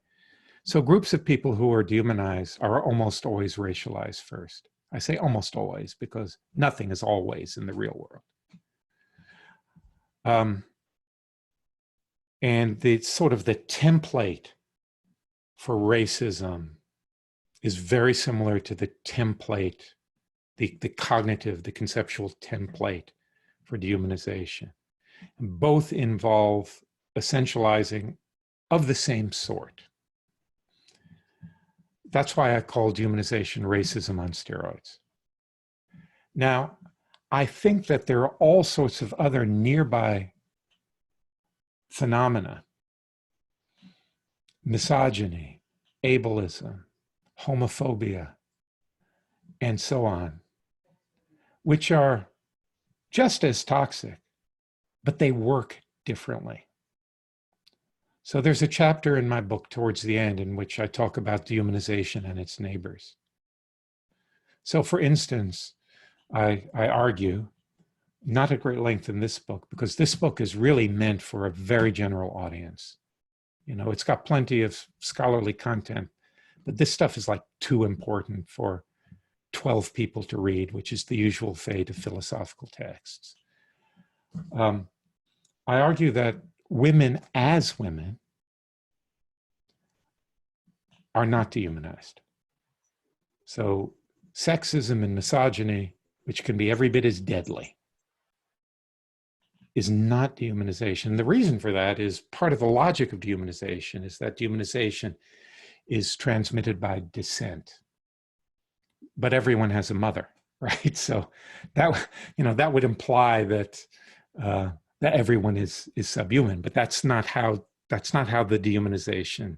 So groups of people who are dehumanized are almost always racialized first. I say almost always because nothing is always in the real world. And the sort of the template for racism is very similar to the template, the cognitive, the conceptual template for dehumanization. And both involve essentializing of the same sort. That's why I call dehumanization racism on steroids. Now, I think that there are all sorts of other nearby phenomena, misogyny, ableism, homophobia, and so on, which are just as toxic, but they work differently. So there's a chapter in my book towards the end in which I talk about dehumanization and its neighbors. So for instance, I argue, not at great length in this book, because this book is really meant for a very general audience. It's got plenty of scholarly content, but this stuff is like too important for 12 people to read, which is the usual fate of philosophical texts. I argue that women as women are not dehumanized. So sexism and misogyny, which can be every bit as deadly, is not dehumanization. The reason for that is part of the logic of dehumanization is that dehumanization is transmitted by descent. But everyone has a mother, right? So that would imply that that everyone is subhuman, but that's not how the dehumanization,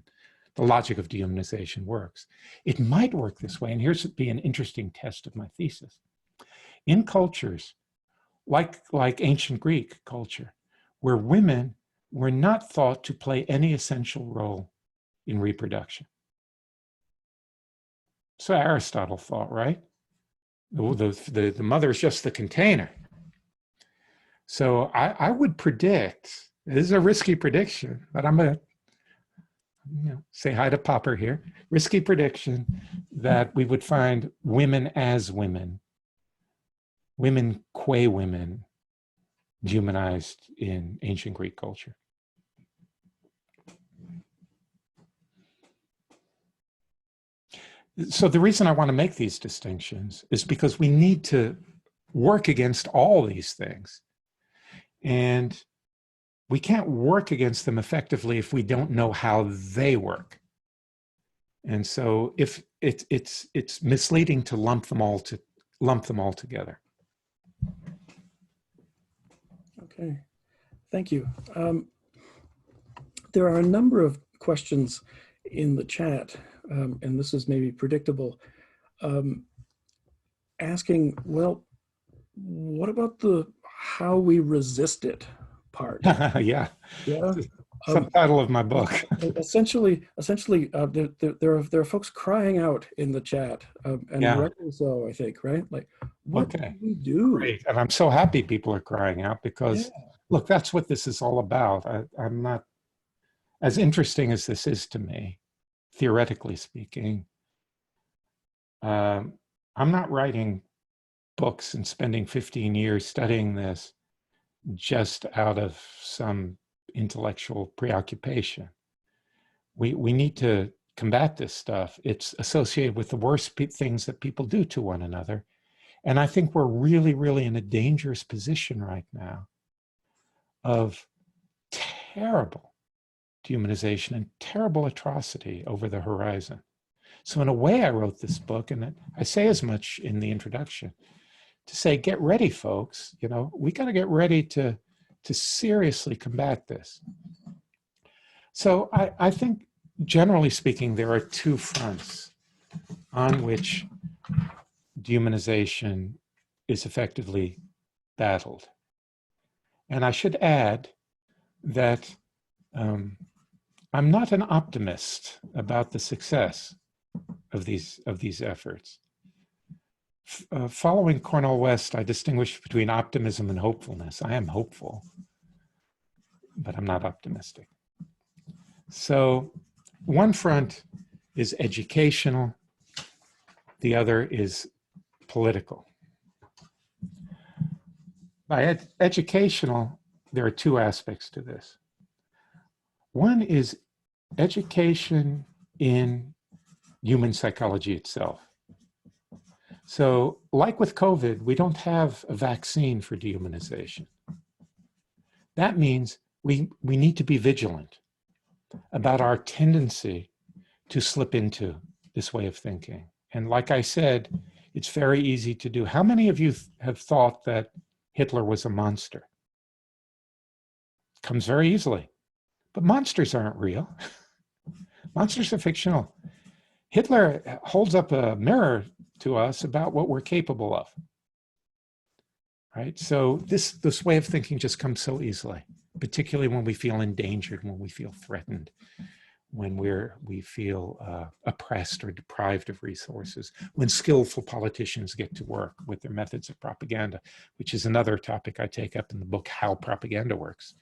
the logic of dehumanization works. It might work this way, and here's be an interesting test of my thesis. In cultures like ancient Greek culture, where women were not thought to play any essential role in reproduction. So Aristotle thought, right? The mother is just the container. So I would predict, this is a risky prediction, but I'm going to say hi to Popper here, risky prediction that we would find women as women, women qua women, dehumanized in ancient Greek culture. So the reason I want to make these distinctions is because we need to work against all these things. And we can't work against them effectively if we don't know how they work. And so if it's misleading to lump them all together. Okay, thank you. There are a number of questions in the chat, and this is maybe predictable, asking, well, what about the how we resist it part? Yeah. Yeah. Subtitle of my book. Essentially, there are folks crying out in the chat, and Yeah. rightly so, I think, right? Like, what do we do? Great. And I'm so happy people are crying out because, look, that's what this is all about. I'm not, as interesting as this is to me, theoretically speaking, I'm not writing books and spending 15 years studying this just out of some intellectual preoccupation. We need to combat this stuff. It's associated with the worst things that people do to one another. And I think we're really, really in a dangerous position right now of terrible dehumanization and terrible atrocity over the horizon. So in a way, I wrote this book, and I say as much in the introduction, to say, get ready, folks. We got to get ready to seriously combat this. So I think, generally speaking, there are two fronts on which dehumanization is effectively battled. And I should add that I'm not an optimist about the success of these efforts. Following Cornel West, I distinguish between optimism and hopefulness. I am hopeful, but I'm not optimistic. So one front is educational, the other is political. By educational, there are two aspects to this. One is education in human psychology itself. So, like with COVID, we don't have a vaccine for dehumanization. That means we need to be vigilant about our tendency to slip into this way of thinking. And like I said, it's very easy to do. How many of you have thought that Hitler was a monster? Comes very easily. But monsters aren't real. Monsters are fictional. Hitler holds up a mirror to us about what we're capable of. Right? So this way of thinking just comes so easily, particularly when we feel endangered, when we feel threatened, when we feel oppressed or deprived of resources, when skillful politicians get to work with their methods of propaganda, which is another topic I take up in the book, How Propaganda Works.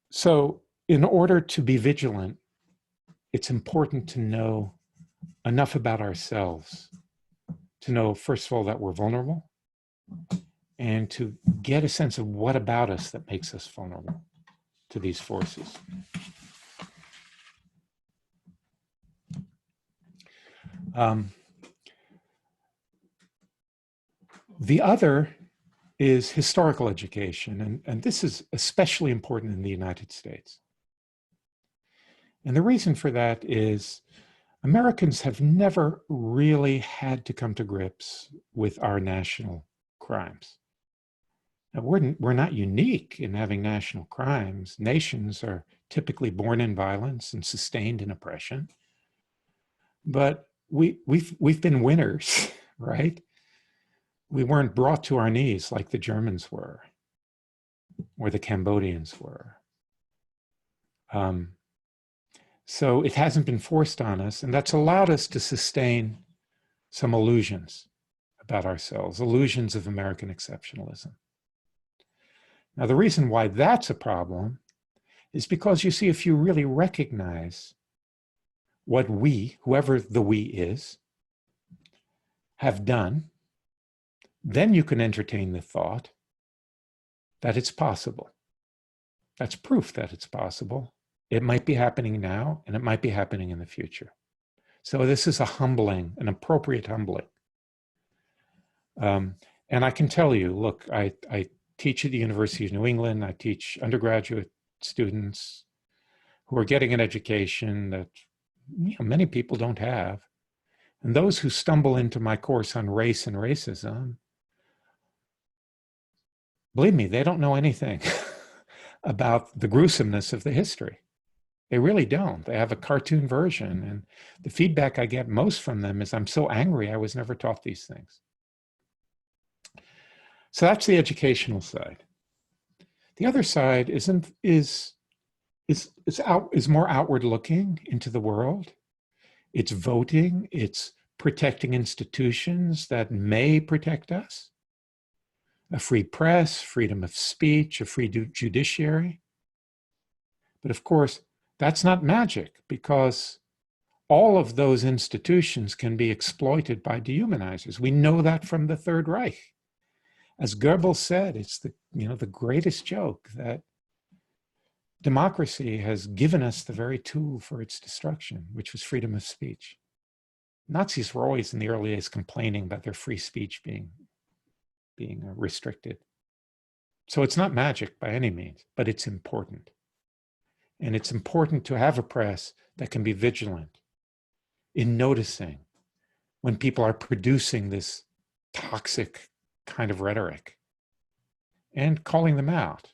So in order to be vigilant, it's important to know enough about ourselves to know, first of all, that we're vulnerable, and to get a sense of what about us that makes us vulnerable to these forces. The other is historical education, and this is especially important in the United States. And the reason for that is Americans have never really had to come to grips with our national crimes. Now, we're not unique in having national crimes. Nations are typically born in violence and sustained in oppression. But we've been winners, right? We weren't brought to our knees like the Germans were, or the Cambodians were. So it hasn't been forced on us, and that's allowed us to sustain some illusions about ourselves, illusions of American exceptionalism. Now, the reason why that's a problem is because you see, if you really recognize what we, whoever the we is, have done, then you can entertain the thought that it's possible. That's proof that it's possible. It might be happening now, and it might be happening in the future. So this is a humbling, an appropriate humbling. And I can tell you, look, I teach at the University of New England. I teach undergraduate students who are getting an education that many people don't have. And those who stumble into my course on race and racism, believe me, they don't know anything about the gruesomeness of the history. They really don't. They have a cartoon version. And the feedback I get most from them is, I'm so angry I was never taught these things. So that's the educational side. The other side is more outward looking into the world. It's voting. It's protecting institutions that may protect us. A free press, freedom of speech, a free judiciary. But of course, that's not magic, because all of those institutions can be exploited by dehumanizers. We know that from the Third Reich. As Goebbels said, it's the greatest joke that democracy has given us the very tool for its destruction, which was freedom of speech. Nazis were always in the early days complaining about their free speech being restricted. So it's not magic by any means, but it's important. And it's important to have a press that can be vigilant in noticing when people are producing this toxic kind of rhetoric and calling them out.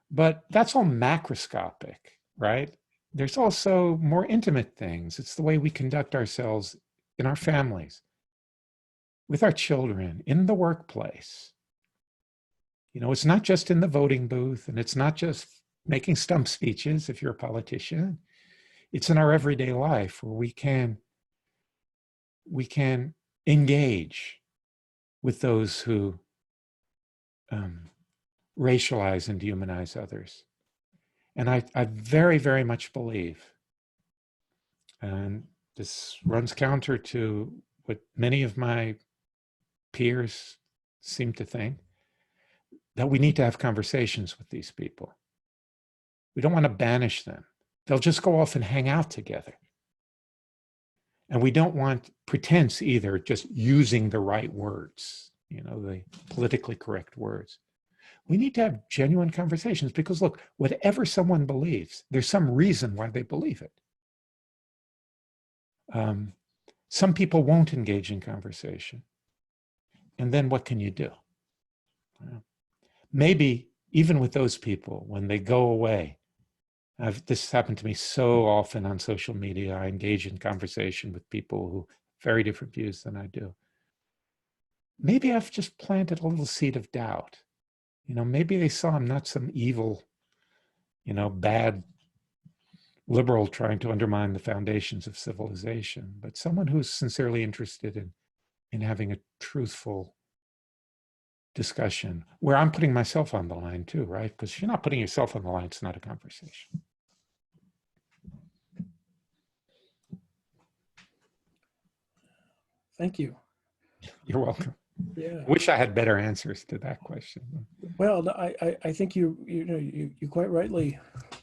But that's all macroscopic, right? There's also more intimate things. It's the way we conduct ourselves in our families, with our children, in the workplace. It's not just in the voting booth, and it's not just making stump speeches if you're a politician. It's in our everyday life where we can engage with those who racialize and dehumanize others. And I very, very much believe, and this runs counter to what many of my peers seem to think, that we need to have conversations with these people. We don't want to banish them. They'll just go off and hang out together. And we don't want pretense either, just using the right words, the politically correct words. We need to have genuine conversations, because look, whatever someone believes, there's some reason why they believe it. Some people won't engage in conversation. And then what can you do? Maybe even with those people, when they go away, this happened to me so often on social media. I engage in conversation with people who have very different views than I do. Maybe I've just planted a little seed of doubt. Maybe they saw I'm not some evil, bad liberal trying to undermine the foundations of civilization, but someone who's sincerely interested in having a truthful discussion where I'm putting myself on the line too, right? Because if you're not putting yourself on the line, it's not a conversation. Thank you. You're welcome. Yeah. I wish I had better answers to that question. Well, I think you quite rightly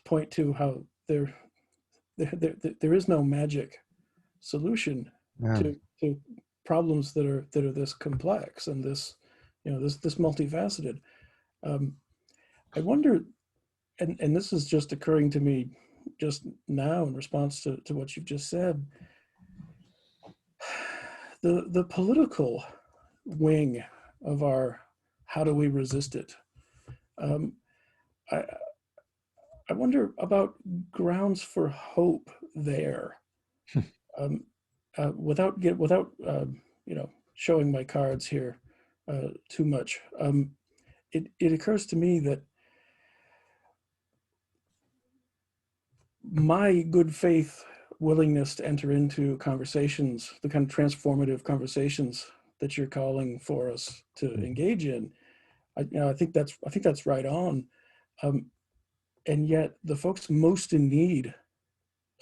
point to how there is no magic solution to problems that are this complex and this multifaceted. I wonder, and this is just occurring to me just now in response to what you've just said, the political wing of our how do we resist it. I wonder about grounds for hope there. Without showing my cards here too much, it occurs to me that my good faith willingness to enter into conversations, the kind of transformative conversations that you're calling for us to engage in, I think that's right on. And yet the folks most in need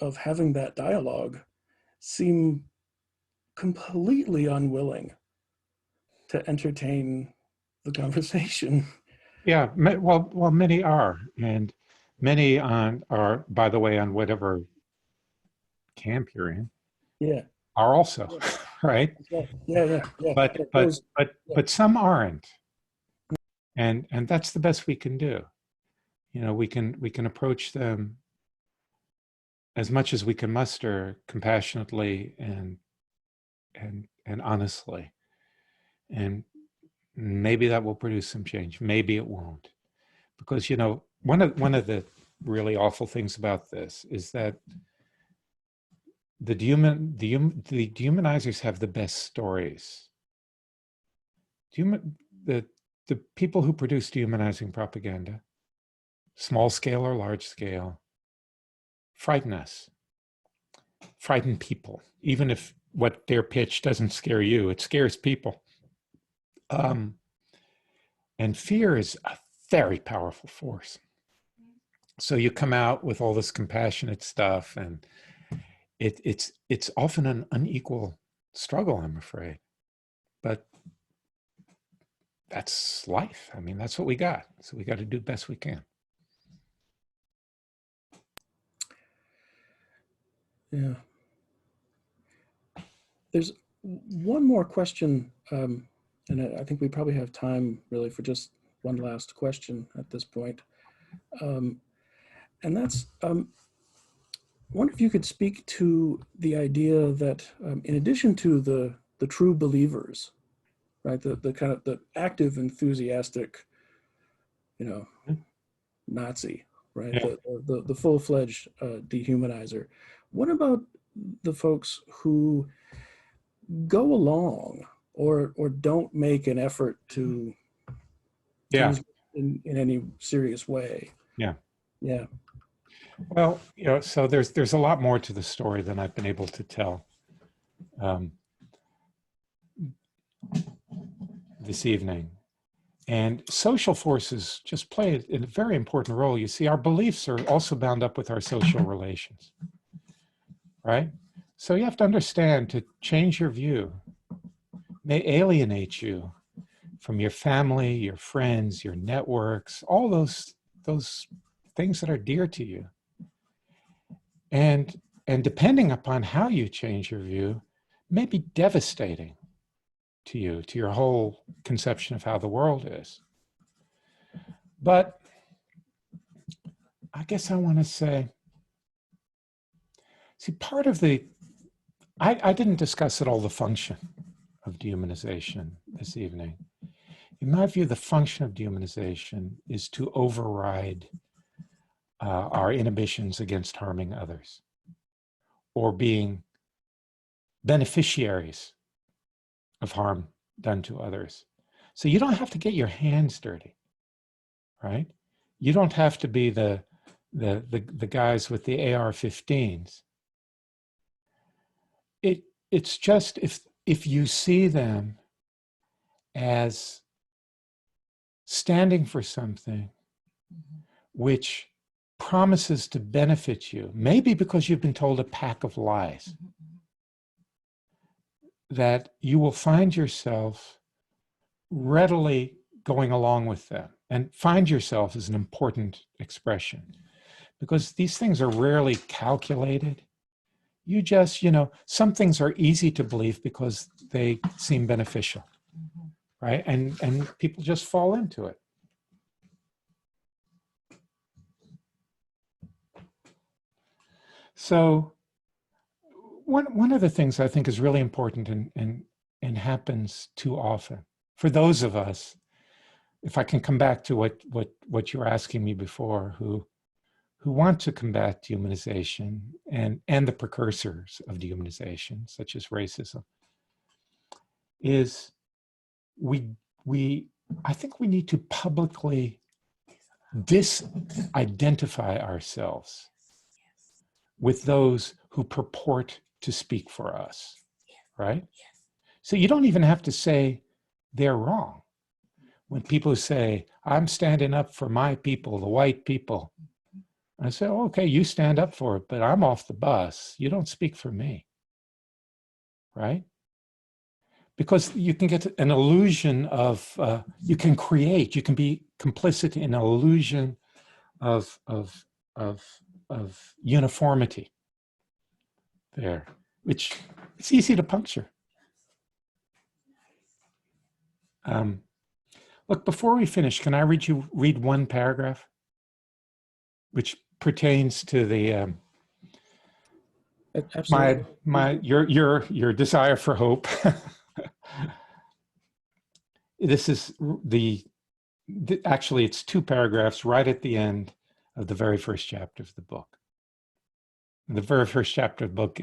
of having that dialogue seem completely unwilling to entertain the conversation. Yeah, well, many are, and many are, by the way, on whatever camp you're in, Yeah. are also, Yeah. right? Yeah. But Those, yeah. but some aren't, and that's the best we can do. You know, we can approach them as much as we can muster, compassionately and honestly, and maybe that will produce some change. Maybe it won't, because you know, one of the really awful things about this is that the dehumanizers have the best stories. The the people who produce dehumanizing propaganda, small scale or large scale, frighten us, frighten people. Even if what their pitch doesn't scare you, it scares people. Um, and fear is a very powerful force. So you come out with all this compassionate stuff, and it's often an unequal struggle, I'm afraid. But that's life. I mean, that's what we got. So we got to do the best we can. Yeah. There's one more question, and I think we probably have time really for just one last question at this point. And that's, I wonder if you could speak to the idea that in addition to the true believers, right, the kind of the active, enthusiastic, you know, Nazi, right, Yeah. the full-fledged dehumanizer, what about the folks who go along or don't make an effort to Yeah. use in any serious way? Yeah. Yeah. Well, you know, so there's a lot more to the story than I've been able to tell this evening. And social forces just play a very important role. You see, our beliefs are also bound up with our social relations, right? So you have to understand, to change your view may alienate you from your family, your friends, your networks, all those things that are dear to you. And depending upon how you change your view, may be devastating to you, to your whole conception of how the world is. But I guess I want to say, see, part of I didn't discuss at all the function of dehumanization this evening. In my view, the function of dehumanization is to override our inhibitions against harming others or being beneficiaries of harm done to others. So you don't have to get your hands dirty, right? You don't have to be the guys with the AR-15s. It's just if you see them as standing for something which promises to benefit you, maybe because you've been told a pack of lies, that you will find yourself readily going along with them. And find yourself is an important expression, because these things are rarely calculated. You just, you know, some things are easy to believe because they seem beneficial, right? And people just fall into it. So one of the things I think is really important and happens too often for those of us, if I can come back to what you were asking me before, who want to combat dehumanization and the precursors of dehumanization, such as racism, is I think we need to publicly disidentify ourselves with those who purport to speak for us, right? So you don't even have to say they're wrong. When people say, I'm standing up for my people, the white people, I say, oh, okay, you stand up for it, but I'm off the bus. You don't speak for me, right? Because you can get an illusion of, you can be complicit in an illusion of uniformity there, which it's easy to puncture. Look, before we finish, can I read one paragraph, which pertains to the Absolutely. your desire for hope. This is actually it's 2 paragraphs right at the end of the very first chapter of the book. The very first chapter of the book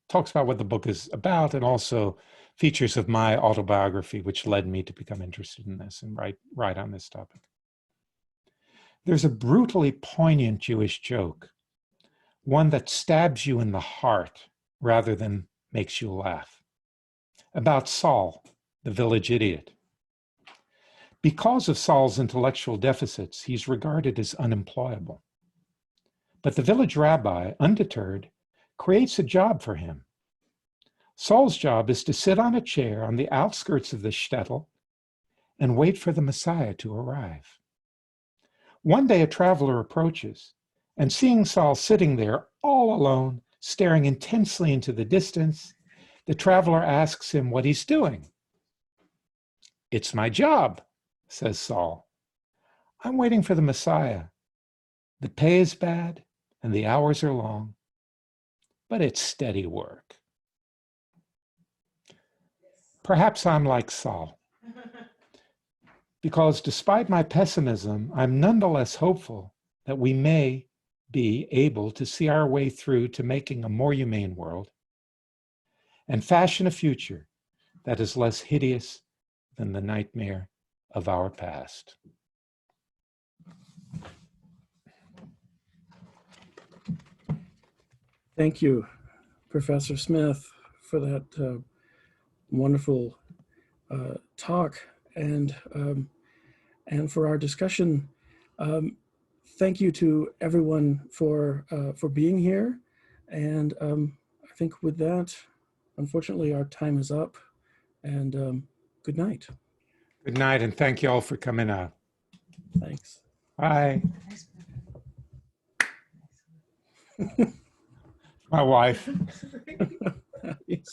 talks about what the book is about, and also features of my autobiography, which led me to become interested in this and write on this topic. There's a brutally poignant Jewish joke, one that stabs you in the heart rather than makes you laugh, about Saul, the village idiot. Because of Saul's intellectual deficits, he's regarded as unemployable. But the village rabbi, undeterred, creates a job for him. Saul's job is to sit on a chair on the outskirts of the shtetl and wait for the Messiah to arrive. One day a traveler approaches, and seeing Saul sitting there all alone, staring intensely into the distance, the traveler asks him what he's doing. "It's my job," says Saul. "I'm waiting for the Messiah. The pay is bad and the hours are long, but it's steady work." Perhaps I'm like Saul, because despite my pessimism, I'm nonetheless hopeful that we may be able to see our way through to making a more humane world and fashion a future that is less hideous than the nightmare of our past. Thank you, Professor Smith, for that wonderful talk and for our discussion. Thank you to everyone for being here. And I think with that, unfortunately, our time is up. And good night. Good night, and thank you all for coming out. Thanks. Bye. My wife. Yes.